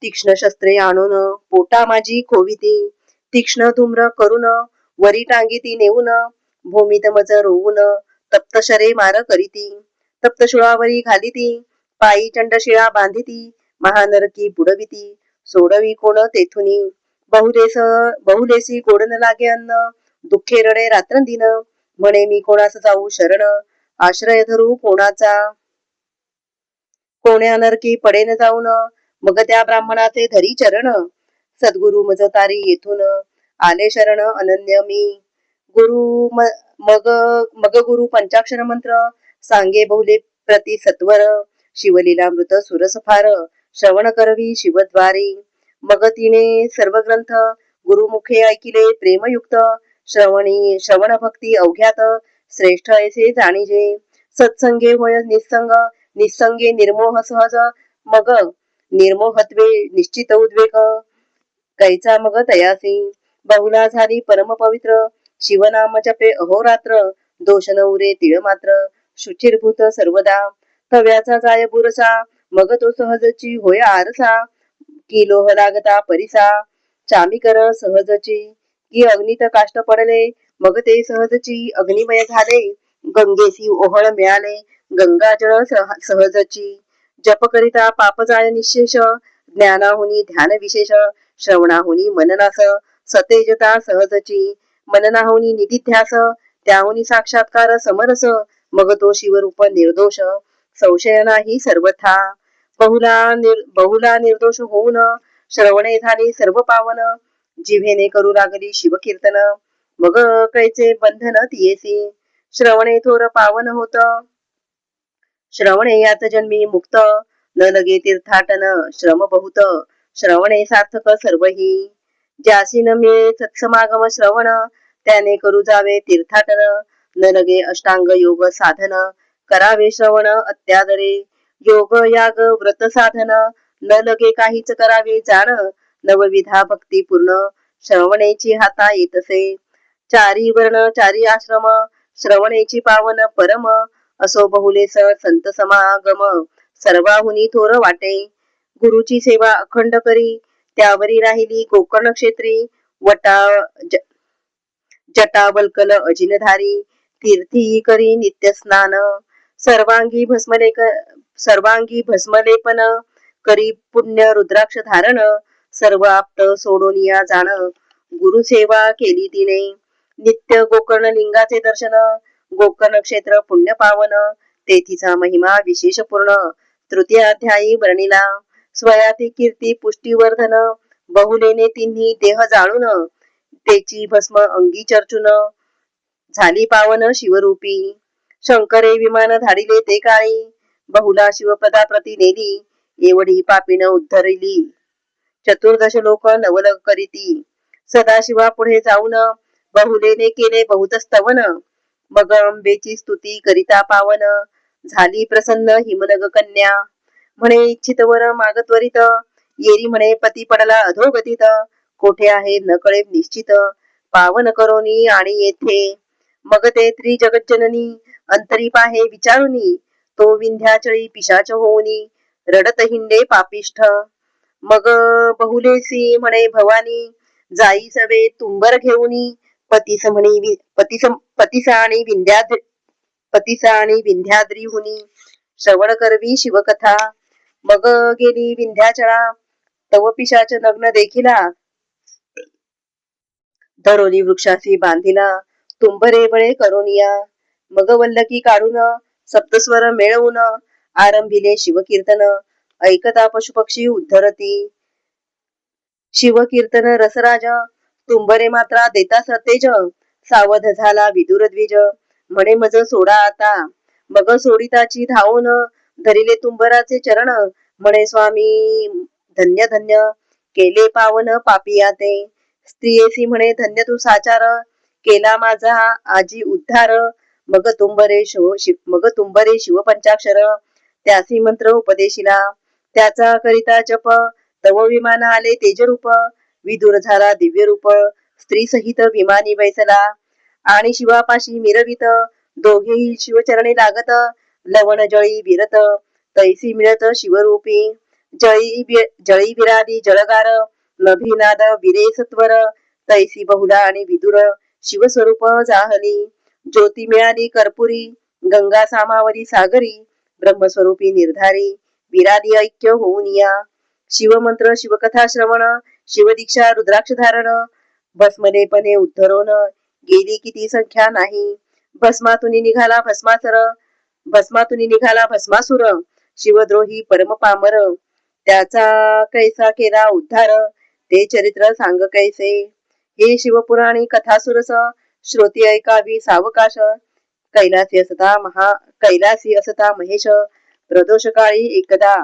तीक्ष्ण शस्त्रे आणून पोटा माझी खोविती तीक्ष्ण धूम्र करून वरी टांगिती नेऊन भूमीत मज रोवून तप्तशरे मार करीती तप्तशुळावरी घालिती पायी चंडशिळा बांधिती महानरकी बुडविती सोडवी कोण तेथुनी बहुलेसी गोडन लागे अन्न दुःखे रडे रात्रंदिन म्हणे मी कोणास जाऊ शरण आश्रय धरू कोण्या नरकी पडेन जाऊन मग त्या ब्राह्मणाचे धरी चरण सद्गुरु मज तारी येथून आले शरण अनन्य मी मग गुरु पंचाक्षर मंत्र सांगे बहुले प्रति सत्वर शिवलीलामृत सुरस फार श्रवण करवी शिवद्वारी मग तिने सर्व ग्रंथ गुरुमुखे ऐकिले प्रेमयुक्त श्रवण भक्ती अवघ्यात श्रेष्ठ ऐसे जाणीजे सत्संगे होय निसंगे निर्मोह सहज मग निर्मोहत्वे निश्चित उद्वेग कैचा मग तयासी बहुला झाली परम पवित्र शिवनाम जपे अहोरात्र दोष न उरे तिळ मात्र शुचिरभूत सर्वदा तव्याचा जाय बुरसा मग तो सहजची होय आरसा की लोह लागता परिसा चामिकर सहजची की अग्नीत काष्ट पडले मग ते सहजची अग्निमय झाले गंगेसी ओहळ मिळाले गंगाजळ सहजची जप करिता पाप जाय निशेष ज्ञानाहुनी ध्यान विशेष श्रवणाहुनी मननास सतेजता सहजची मननाहुनी निधिध्यास त्याहुनी साक्षात्कार समरस मग तो शिवरूप निर्दोष संशय नाही सर्वथा बहुला निर्दोष होऊन श्रवणे झाली सर्व पावन जिव्हेने करू लागली शिवकीर्तन मग कैचे बंधन तियेसी श्रवणे थोर पावन होत श्रवणे यात जन्मी मुक्त न लगे तीर्थाटन श्रम बहुत श्रवणे सार्थक सर्वही ज्यासी न मिळे सत्समागम श्रवण त्याने करू जावे तीर्थाटन न लगे अष्टांग योग साधन करावे श्रवण अत्यादरे योग याग व्रत साधन न लगे काहीच करावे जाण नवविधा भक्ती पूर्ण श्रवणेची हाता येतसे. चारी वर्ण चारी आश्रम श्रवणेची पावन परम. असो बहुलेस संत समागम सर्वाहुनी थोर वाटे. गुरुची सेवा अखंड करी त्यावरी राहिली गोकर्ण क्षेत्री. वटा जटावल्कल अजिनधारी तीर्थी करी नित्य स्नान. सर्वांगी भस्मलेपन करी पुण्य रुद्राक्ष धारण. सर्व आप्त सोडून या जाण गुरुसेवा केली तिने. नित्य गोकर्ण लिंगाचे दर्शन गोकर्ण क्षेत्र पुण्य पावन. तेथीचा महिमा विशेष पूर्ण तृतीयाध्यायी वर्णिला. स्वयाती कीर्ती पुष्टीवर्धन बहुलेने तिन्ही देह जाळून. तेची भस्म अंगी चर्चून झाली पावन शिवरूपी. शंकरे विमान धाडिले ते काळी बहुला शिवपदा प्रती नेली. एवढी पापीन उद्धरिली चतुर्दश लोक नवल करीती. सदाशिवा पुढे जाऊन बहुलेने केले बहुत स्तवन. मग अंबेची स्तुती करिता पावन झाली प्रसन्न हिमनग कन्या. म्हणे इच्छित वर मागत्वरित येरी म्हणे पती पडला अधोगतीत. कोठे आहे न कळे निश्चित पावन करोनी आणि येथे. मग ते त्रिजगज्जननी अंतरी पाहे विचारुनी. तो विंध्याचळी पिशाच होऊनी रडत हिंडे पापिष्ठ. मग बहुलेसी म्हणे भवानी जाई सवे तुंबर घेऊनी. पतिसा आणि विंध्याद्री हुनी श्रवण करवी शिवकथा. मग गेली विंध्याचळा तव पिशाच नग्न देखिला. धरोली वृक्षासी बांधिला तुंबरे बळे करोनिया. मग वल्लकी काढून सप्तस्वर मिळवून आरंभिले शिवकीर्तन. ऐकता पशुपक्षी उद्धरती शिवकीर्तन रसराज. तुंबरे मात्रा देता सतेज. सावध झाला विदुरद्विज म्हणे मज सोडा आता. मग सोडिताची धावून धरिले तुंबराचे चरण. म्हणे स्वामी धन्य धन्य केले पावन पापिया ते. स्त्रियेसी म्हणे धन्य तू साचार केला माझा आजी उद्धार. मग तुंबरे शिव पंचाक्षर त्यासी मंत्र उपदेशिला. त्याचा करिता जप तव विमान आले तेजरूप. विदुर झाला दिव्य रूप स्त्री सहित विमानी बैसला. आणि शिवापाशी मिरवित दोघेही शिवचरणी लागत. लवण जळी विरत तैसी मिळत शिवरूपी. जळी विरादी जळगार नभीनाद विरे सत्वर. तैसी बहुला आणि विदुर शिवस्वरूप जाहली. ज्योती मिळाली कर्पुरी गंगा सामावरी सागरी. ब्रह्मस्वरूपी निर्धारी विरादी ऐक्य होऊन या. शिवमंत्र शिवकथा श्रवण शिवदीक्षा रुद्राक्ष धारण. भस्मलेपने उद्धरोन गेली किती संख्या नाही. भस्मातून निघाला भस्मासुर. शिवद्रोही परम पामर त्याचा कैसा केला उद्धार. ते चरित्र सांग कैसे हे शिवपुराणी कथासुरस. श्रोती ऐकावी सावकाश. कैलासी असता महेश प्रदोष काळी एकदा.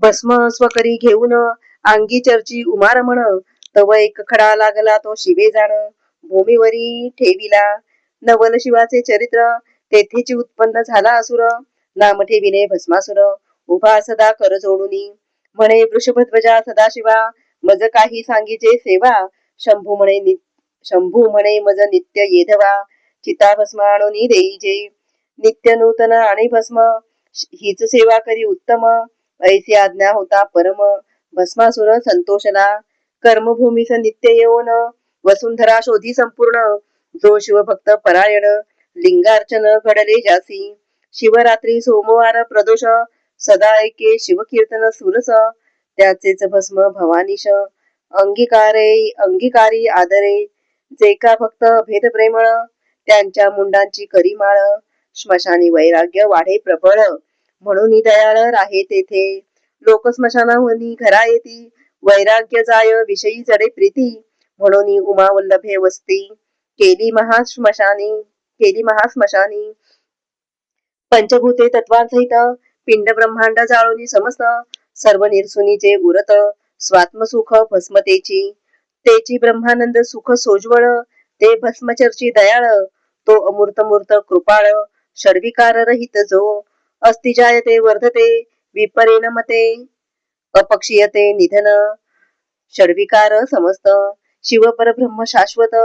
भस्म स्वकरी घेऊन अंगी चर्ची उमारमण. तव एक खडा लागला तो शिवे जाण भूमीवरी ठेविला. नवल शिवाचे चरित्र तेथेची उत्पन्न झाला असुर. नाम ठेविले भस्मासुर उभा सदा कर जोडुनी. म्हणे वृषभध्वजा सदाशिवा मज काही सांगीचे सेवा. शंभू म्हणे मज नित्य येधवा चिता भस्म आणून देईजे. नित्य नूतन आणि भस्म हीच सेवा करी उत्तम. ऐसी आज्ञा होता परम भस्मासुर संतोषला. कर्मभूमीस नित्य येऊन वसुंधरा शोधी संपूर्ण. जो शिवभक्त परायण लिंगार्चन घडले जासी. शिवरात्री सोमवार प्रदोष सदा ऐके शिवकीर्तन सुरस. त्याचेच भस्म भवानीश अंगीकारी आदरे. जे का भक्त भेद प्रेमळ त्यांच्या मुंडांची करी माळ. श्मशानी वैराग्य वाढे प्रबळ म्हणून दयाळ राहे तेथे. लोक स्मशानाहून घरा येती वैराग्य जाय विषयी जडे प्रीती. म्हणून उमावल्लभे वस्ती केली महाश्मशानी. पंचभूते तत्वांसहित पिंड ब्रह्मांड जाळूनी समस्त. सर्व निरसुनीचे उरत स्वात्मसुख भस्मतेची. तेची ब्रह्मानंद सुख सोज्वळ ते भस्मचर्ची दयाळ. तो अमूर्त मूर्त कृपाळ षड्विकार रहित जो. अस्ति जायते वर्धते विपरेण मते अपक्षीयते निधन. षडविकार समस्त शिव परब्रह्म शाश्वत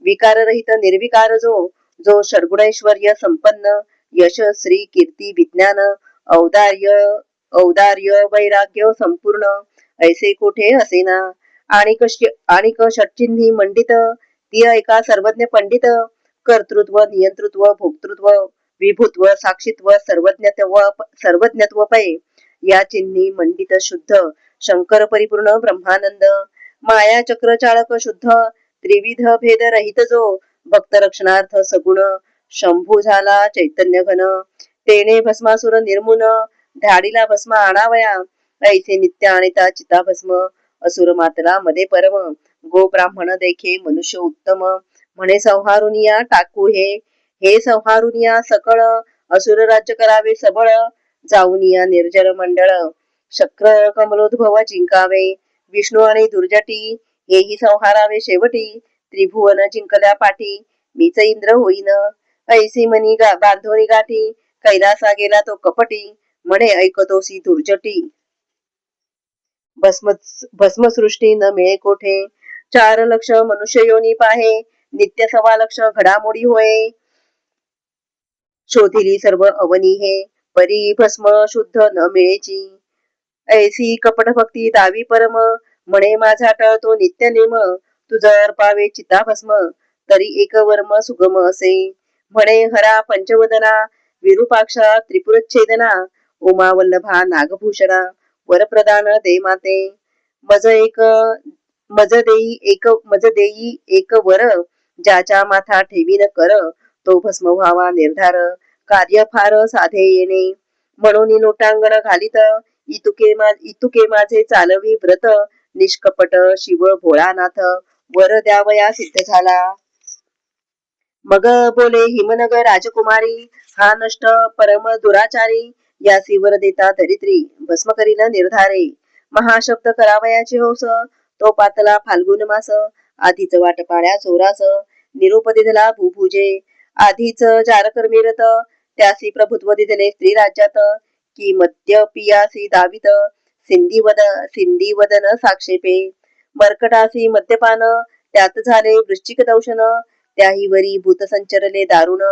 विकार रहित निर्विकार जो षडगुणैश्वर्य संपन्न यश श्री कीर्ती विज्ञान औदार्य औदार्य वैराग्य संपूर्ण ऐसे कोठे असेना आणि षटचिन्ही मंडित ती ऐका सर्वज्ञ पंडित कर्तृत्व नियंतृत्व भोक्तृत्व विभुत्व साक्षीत्व सर्वज्ञत्व पै या चिन्ही मंडित शुद्ध शंकर परिपूर्ण ब्रह्मानंद माया चक्र चाळक शुद्ध त्रिविध भेद रहित जो भक्त रक्षणार्थ सगुण शंभू झाला चैतन्य घन तेने भस्मासुर निर्मुन धाडीला भस्म आणावया ऐसे नित्य आणिता चिता भस्म असुर मातला मध्ये परम गो ब्राह्मण देखे मनुष्य उत्तम म्हणे संहारुनिया टाकू हे संहारुनिया सकळ असुर राज्य करावे सबळ जाऊनिया निर्जर मंडळ शक्र कमलोद्भव जिंकावे विष्णू आणि दुर्जटी हेही संहारावे शेवटी त्रिभुवन जिंकल्या पाठी मीच इंद्र होईन ऐसी मनी बांधोनी गाठी कैलासा गेला तो कपटी म्हणे ऐकतोसी दुर्जटी भस्मसृष्टी न मिळे कोठे 4 लक्ष मनुष्य योनी पाहे नित्य 1.25 लक्ष घडामोडी होय शोधिली सर्व अवनी हे परी भस्म शुद्ध न मिळेची ऐसी कपट भक्ती दावी परम म्हणे माझा टळतो नित्य नेम तुझ अर्पावे चिता भस्म तरी एक वर्म सुगम असे म्हणे हरा पंचवदना विरूपाक्षा त्रिपुरच्छेदना उमा वल्लभा नागभूषणा वरप्रदान दे माते मज देई एक वर ज्याच्या माथा ठेवीन कर तो भस्म व्हावा निर्धार कार्य फार साधे येणे म्हणून लोटांगण घालित इतुके माझे चालवी व्रत निष्कपट शिव भोळानाथ वर द्यावया सिद्ध झाला मग बोले हिमनग राजकुमारी हा नष्ट परम दुराचारी यासी वर देता धरित्री भस्म करीन निर्धारे महाशब्द करावयाचे होस तो पातला फाल्गुन मास आधीच वाट पाड्या चोरास निरोप दिधला भूभुजे आधीच जारकर्मीरत त्यासी प्रभुत्व दिधले स्त्री राज्यात की मद्य पियासी दावित सिंधी वदन साक्षेपे मर्कटासी मद्यपान त्यात झाले वृश्चिक दौशन त्याही वरी भूत संचरले दारुण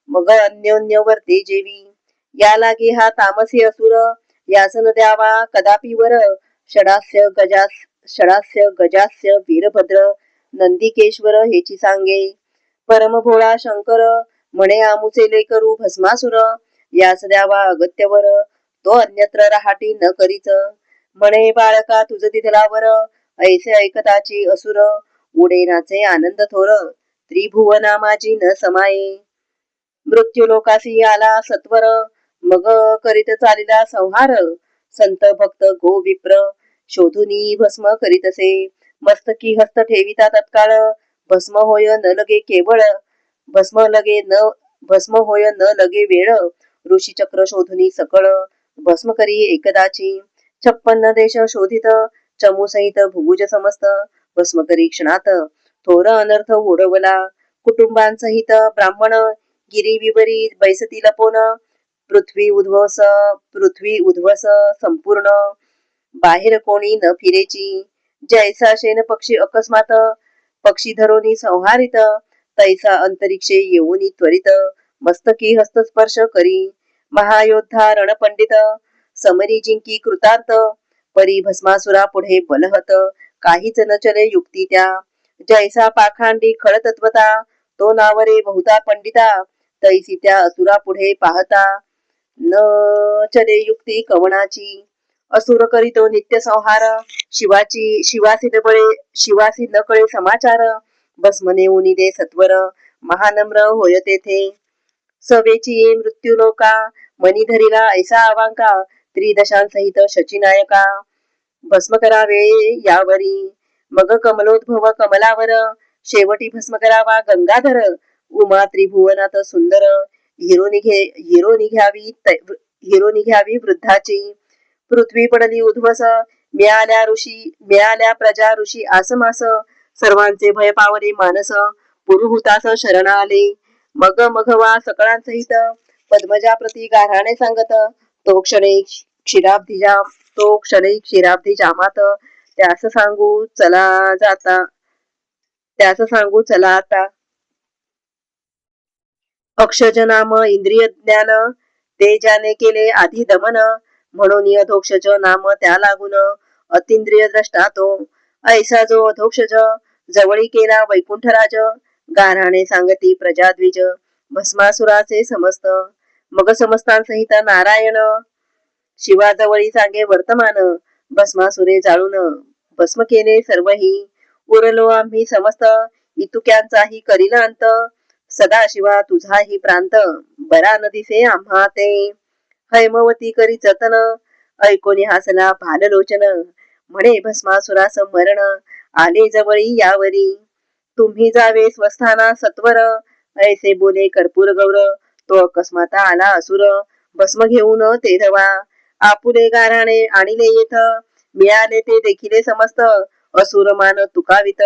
मग अन्योन्य वर्ते जेवी या लागे हा तामसी असुर यासन द्यावा कदापि वर षडास्य गजास्य वीरभद्र नंदिकेश्वर हेची सांगे परम भोळा शंकर म्हणे आमुचे लेकरू भस्मासुर यास द्यावा अगत्यवर तो अन्यत्र राहाटी न करीच म्हणे बाळका तुझ तिथलावर ऐसे ऐकताची असुर उडेनाचे आनंद थोर त्रिभुवना माझी न समाये मृत्यू लोकासी आला सत्वर मग करीत चालिला संहार संत भक्त गो विप्र शोधुनी भस्म करीतसे मस्तकी हस्त ठेविता तत्काळ भस्म होय न लगे केवळ भस्म होय न लगे वेळ ऋषी चक्र शोधुनी सकळ भस्म करी एकदाची 56 देश शोधित चमूसहित भुभुज समस्त भस्म करी क्षणात थोर अनर्थ ओढवला कुटुंबांसहित ब्राह्मण गिरी विवरी बैसती लपोन पृथ्वी उध्वस संपूर्ण बाहेर कोणी न फिरेची जैसा शेन पक्षी अकस्मात पक्षी धरोनी संहारित तैसा अंतरिक्षे येऊनी त्वरित मस्तकी हस्तस्पर्श करी महायोद्धा रणपंडित समरी जिंकी कृतार्थ परी भस्मासुरा पुढे बलहत काहीच न चले युक्ती त्या जैसा पाखांडी खळतत्वता तो नावरे बहुता पंडिता तैसी त्या असुरा पुढे पाहता न चले युक्ती कवणाची असुर करीतो नित्य संहार शिवासी न कळे समाचार भस्म नेऊनी दे सत्वर महानम्र होय तेथे सवेची मृत्यू लोका मनी धरिला ऐसा आवांका त्रिदशांसहित शचीनायका भस्म करावे यावरी मग कमलोद्भव कमलावर शेवटी भस्म करावा गंगाधर उमा त्रिभुवनात सुंदर हिरो निघ्यावी वृद्धाची पृथ्वी पडली उध्वस मिळाल्या प्रजा ऋषी आसमास सर्वांचे भय पावले मानस पुरुहुतास शरण आले मग मघवा सकळांसहित पद्मजाप्रती गाऱ्हाणे सांगत तो क्षणे क्षीराब्धी जामात त्यास सांगू चला जाता त्यास सांगू चला आता. अक्षज नाम इंद्रिय ज्ञान ते ज्याने केले आधी दमन म्हणून अधोक्षज नाम त्या लागून अतिंद्रिय द्रष्टा तो. ऐसा जो अधोक्षज जवळी केला वैकुंठराज गाराणे सांगती प्रजाद्विज भस्मासुराचे समस्त. मग समस्तांसहित नारायण शिवाजवळी सांगे वर्तमान भस्मासुरे जाळून भस्म केले सर्वही. उरलो आम्ही समस्त इतुक्यांचाही करील अंत सदाशिवा तुझाही प्रांत बरा न दिसे आम्हा ते. हैमवती करी जतन ऐकोनी हसला भाललोचन म्हणे भस्मासुरास मरण आले जवळी यावरी. तुम्ही जावे स्वस्थाना सत्वर ऐसे बोले कर्पूर गौर तो अकस्मात आला असुर. भस्म घेऊन ते धवा आपुले गाराणे आणिले येथ मिळाले ते देखिले समस्त असुर मान तुकावित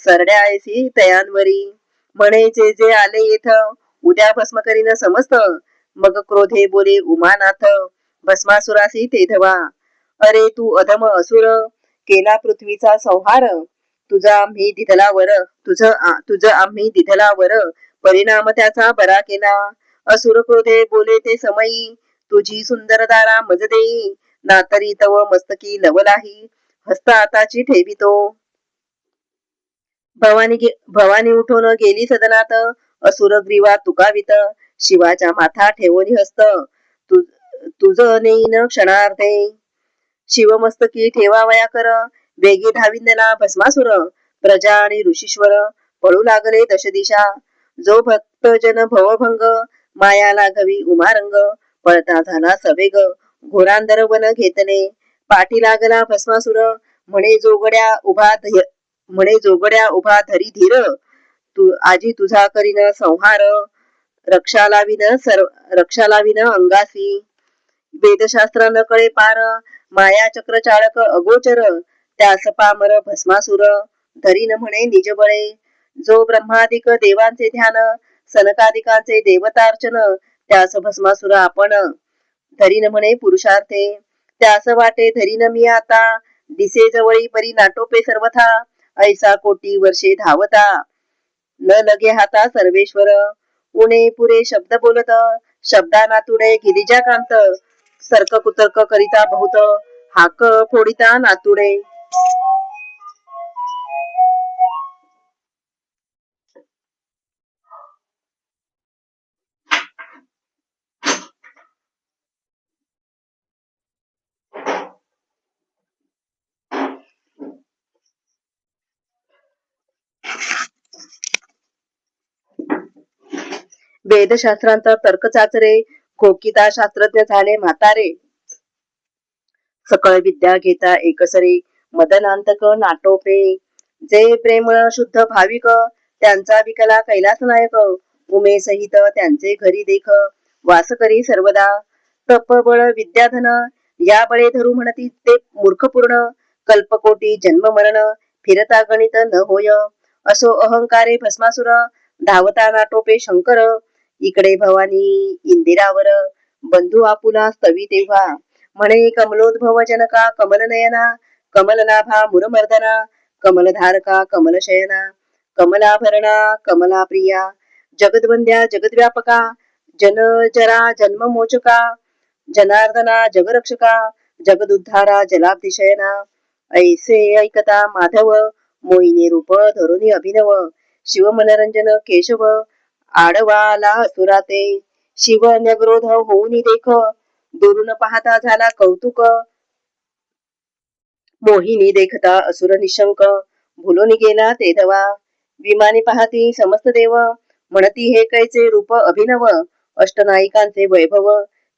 सरड्या ऐसी तयांवरी. म्हणे जे जे आले येथ उद्या भस्म करीन समस्त. मग क्रोधे बोले उमानाथ भस्मासुरासी ते धवा. अरे तू अधम असुर केला पृथ्वीचा संहार तुझा आम्ही दिधला वर तुझ आम्ही दिधला वर परिणाम त्याचा बरा केला. असुर क्रोधे बोले ते समयी तुझी सुंदर दारा मज देई नातरी तव मस्तकी लवलाही हस्त आताची ठेवितो. भवानी उठून गेली सदनात असुर ग्रीवा तुकावित शिवाच्या माथा ठेवून हस्त तुझ नेईन क्षणार्धे. शिवमस्तकी ठेवावया कर वेगी धाविंदला भस्मासुर प्रजा आणि ऋषीश्वर पळू लागले दशदिशा. जो भक्त जन भवभंग माया लागवी उमारंग पळता झाला सवेग घोरांदर वन घेतले. पाठी लागला भस्मासुर म्हणे जोगड्या उभा धरी धीर आजी तुझा करीन संहार रक्षा लावीन अंगासी. वेदशास्त्र न कळे पार माया चक्र चाळक अगोचर त्यास पामर भस्मासुर धरीन म्हणे निजबळे. जो ब्रह्मादिक देवांचे ध्यान सनकादिकांचे देवतार्चन त्यास भस्मासुर आपण धरीन म्हणे पुरुषार्थे. त्यास वाटे धरीन मी आता दिसे जवळी परी नाटोपे सर्वथा ऐसा कोटी वर्षे धावता न लगे हाता सर्वेश्वर. उणे पुरे शब्द बोलत शब्दा नातुडे गिरिजा कांत सर्क कुतर्क करिता बहुत हाक फोडिता नातुडे. वेदशास्त्रांचा तर्क चाचरे खोकिता शास्त्रज्ञ झाले म्हातारे. सकळ विद्या घेता एकसरी मदनांतक नाटोपे. जे प्रेमळ शुद्ध भाविक त्यांचा विकला कैलास नायक उमे सहित त्यांचे घरी देख वास करी सर्वदा. तपबळ विद्याधन या बळे धरू म्हणती ते मूर्खपूर्ण कल्पकोटी जन्म मरण फिरता गणित न होय. असो अहंकारे भस्मासुर धावता नाटोपे शंकर. इकडे भवानी इंदिरावर बंधू आपुला स्तवी तेव्हा म्हणे कमलोद्भव जनका कमलनयना कमलनाभा मुरमर्दना कमलधारका कमलशयना कमलाभरणा कमलाप्रिया जगद्वंद्या जगद्व्यापका जनजरा जन्ममोचका जनार्दना जगरक्षका जगदुद्धारा जलाब्धिशयना. ऐसे ऐकता माधव मोहिनी रूप धरुनी अभिनव शिव मनरंजन केशव आडवाला असुराते. शिव न्यग्रोध होऊनी देख दुरून पाहता झाला कौतुक मोहिनी देखता असुर निशंक भुलून गेला ते धवा. विमानी पाहती समस्त देव म्हणती हे कैचे रूप अभिनव अष्टनायिकांचे वैभव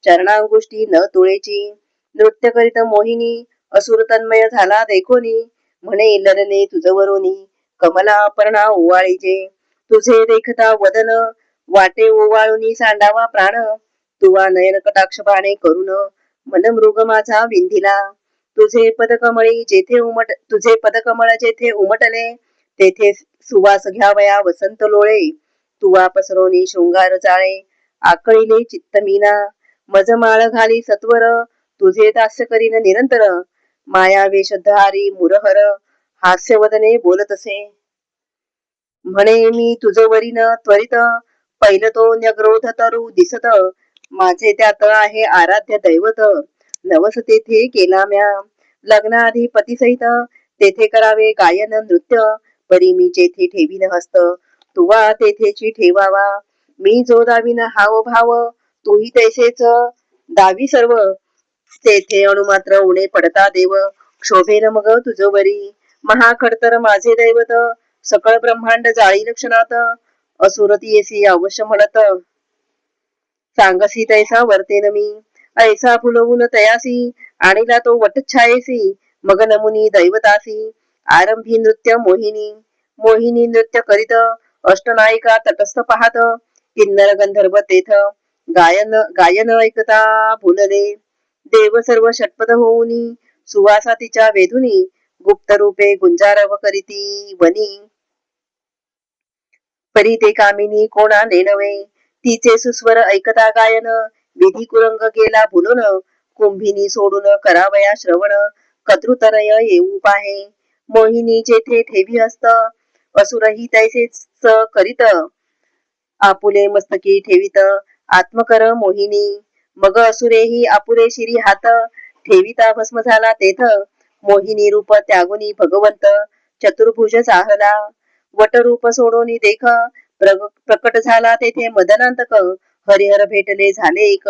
चरणांगुष्टी न तुळेची. नृत्य करीत मोहिनी असुर तन्मय झाला देखोनी म्हणे ललने तुझवरोनी कमला अपर्णा ओवाळीजे. तुझे देखता वदन वाटे ओवाळूनी सांडावा प्राण तुवा नयन कटाक्ष बाणे करून मन मृग माझा विंधिला. तुझे पदकमळ जेथे उमटले तेथे सुवास घ्यावया वसंत लोळे. तुवा पसरोनी शृंगार जाळे आकळीले चित्त मीना. मज माळ घाली सत्वर तुझे दास्य करीन निरंतर माया वेशधारी मुरहर हास्यवदने बोलत असे. म्हणे मी तुझवरीन त्वरित पहिलं तो न्यग्रोध तरू दिसत. माझे त्यात आहे आराध्य दैवत. नवस तेथे केला म्या लग्नाआधी पतीसहित. तेथे करावे गायन नृत्य. परी मी जेथे ठेवीन हस्त तुवा तेथेची ठेवावा. मी जो दावीन हाव भाव तूही तैसेच दावी सर्व. तेथे अणुमात्र उणे पडता देव क्षोभेन मग तुझवरी. महाखडतर माझे दैवत सकळ ब्रह्मांड जाळी लक्षणात. असुरती येसी अवश्य म्हणत सांगसी तैसा वर्तेन मी. ऐसा फुलवून तयासी आणिला तो वटछायेसी. मग नमुनी दैवतासी आरंभी नृत्य मोहिनी. मोहिनी नृत्य करीत अष्टनायिका तटस्थ पाहत. किन्नर गंधर्व तेथ गायन गायन ऐकता भुलले. देव सर्व षटपद होऊनी सुवासा तिच्या वेधुनी. गुप्त रूपे गुंजारव करीती वनी. परी ते कामिनी कोणा नेनवे. तिचे सुस्वर ऐकता गायन विधी कुरंग गेला भुलून. कुंभिनी सोडून करावया श्रवण कतृतनय येऊ पाहे. मोहिनी जेथे ठेवी असत असुरही तैसेच करीत. आपुले मस्तकी ठेवीत आत्मकर मोहिनी. मग असुरेही आपुले शिरी हात ठेविता भस्म झाला तेथ. मोहिनी रूप त्यागुनी भगवंत चतुर्भुज चाहला. वटरूप सोडोनी देख प्रकट झाला तेथे मदनांतक. हरिहर भेटले झाले एक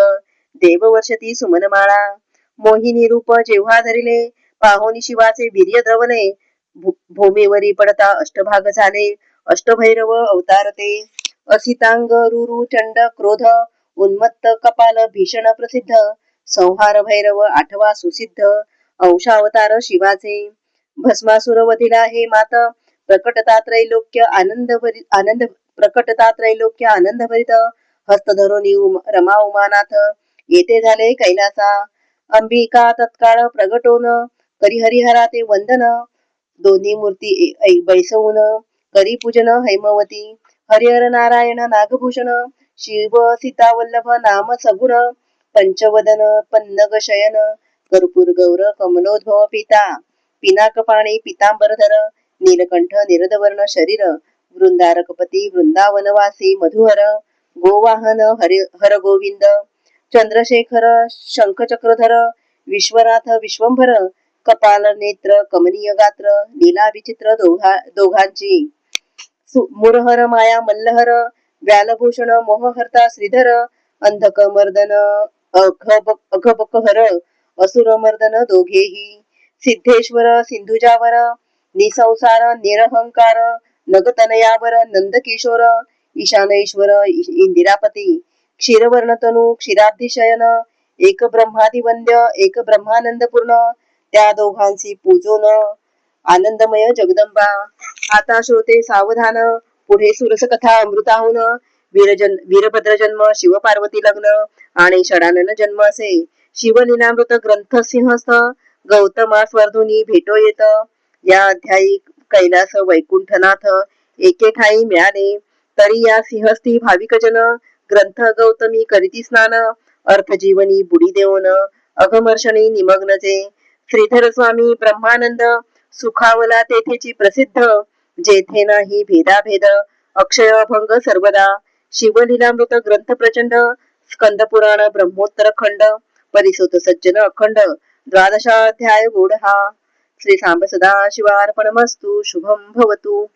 देववर्षती सुमनमाळा. मोहिनी रूप जेव्हा धरिले पाहोनी शिवाचे वीर्य द्रवले. भूमीवरी पडता अष्टभाग झाले अष्टभैरव अवतारते. असितांग रुरु चंड क्रोध उन्मत्त कपाल भीषण प्रसिद्ध. संहार भैरव आठवा सुसिद्ध अंशावतार शिवाचे. भस्मासुर वधिला हे मात प्रकटता त्रैलोक्य आनंद प्रकटता त्रैलोक्य आनंद भरित. हस्त धरुनी रमा उमानाथ येथे झाले कैलासा. अंबिका तत्काळ प्रगटोन करी हरिहरा ते वंदन. दोन्ही मूर्ती बैसवून करी पूजन हैमवती. हरिहर नारायण नागभूषण शिव सीता वल्लभ नाम सगुण. पंचवदन पन्नग शयन कर्पूर गौर कमलोद्भव पिता. पिनाक पाणी पितांबरधर नीलकंठ निरदवर्ण शरीर. वृंदारकपती वृंदावनवासी मधुहर. गोवाहन हर गोविंद चंद्रशेखर शंखचक्रधर. विश्वनाथ विश्वंभर कपाल नेत्र कमनीय गात्र. लीला विचित्र दोघांची. मुरहर माया मल्लहर व्यालभूषण मोहहर्ता श्रीधर. अंधक मर्दन अघबकहर असुर मर्दन दोघेही. सिद्धेश्वर सिंधुजावर निसंसार निरहंकार. नगतनयावर नंदकिशोर ईशानेश्वर इंदिरापती. क्षीरवर्णतनु क्षीराब्धिशयन एक ब्रह्मादिवंद्य एक ब्रह्मानंदपूर्ण. त्या दोघांची पूजोन आनंदमय जगदंबा. आता श्रोते सावधान पुढे सुरस कथा अमृताहून. वीरभद्र जन्म शिवपार्वती लग्न आणि षडानन जन्म असे. शिवलीलामृत ग्रंथ सिंहस्थ गौतमास वर्धुनी भेटो येत. या अध्यायी कैलास वैकुंठनाथ एके ठाई मिळाले. तरी या सिंहस्थी भाविक जन ग्रंथ गौतमी करीती स्नान. अर्थजीवनी बुडी देऊन अघमर्षणी निमग्नचे. श्रीधर स्वामी ब्रह्मानंद सुखावला तेथेची प्रसिद्ध. जेथे नाही भेदाभेद अक्षय अभंग सर्वदा. शिवलीलामृत ग्रंथ प्रचंड स्कंद पुराण ब्रह्मोत्तर खंड. परिसुत सज्जन अखंड द्वादशाध्याय गोड हा. श्री सांब सदा शिवार्पणमस्तु. शुभम भवतु.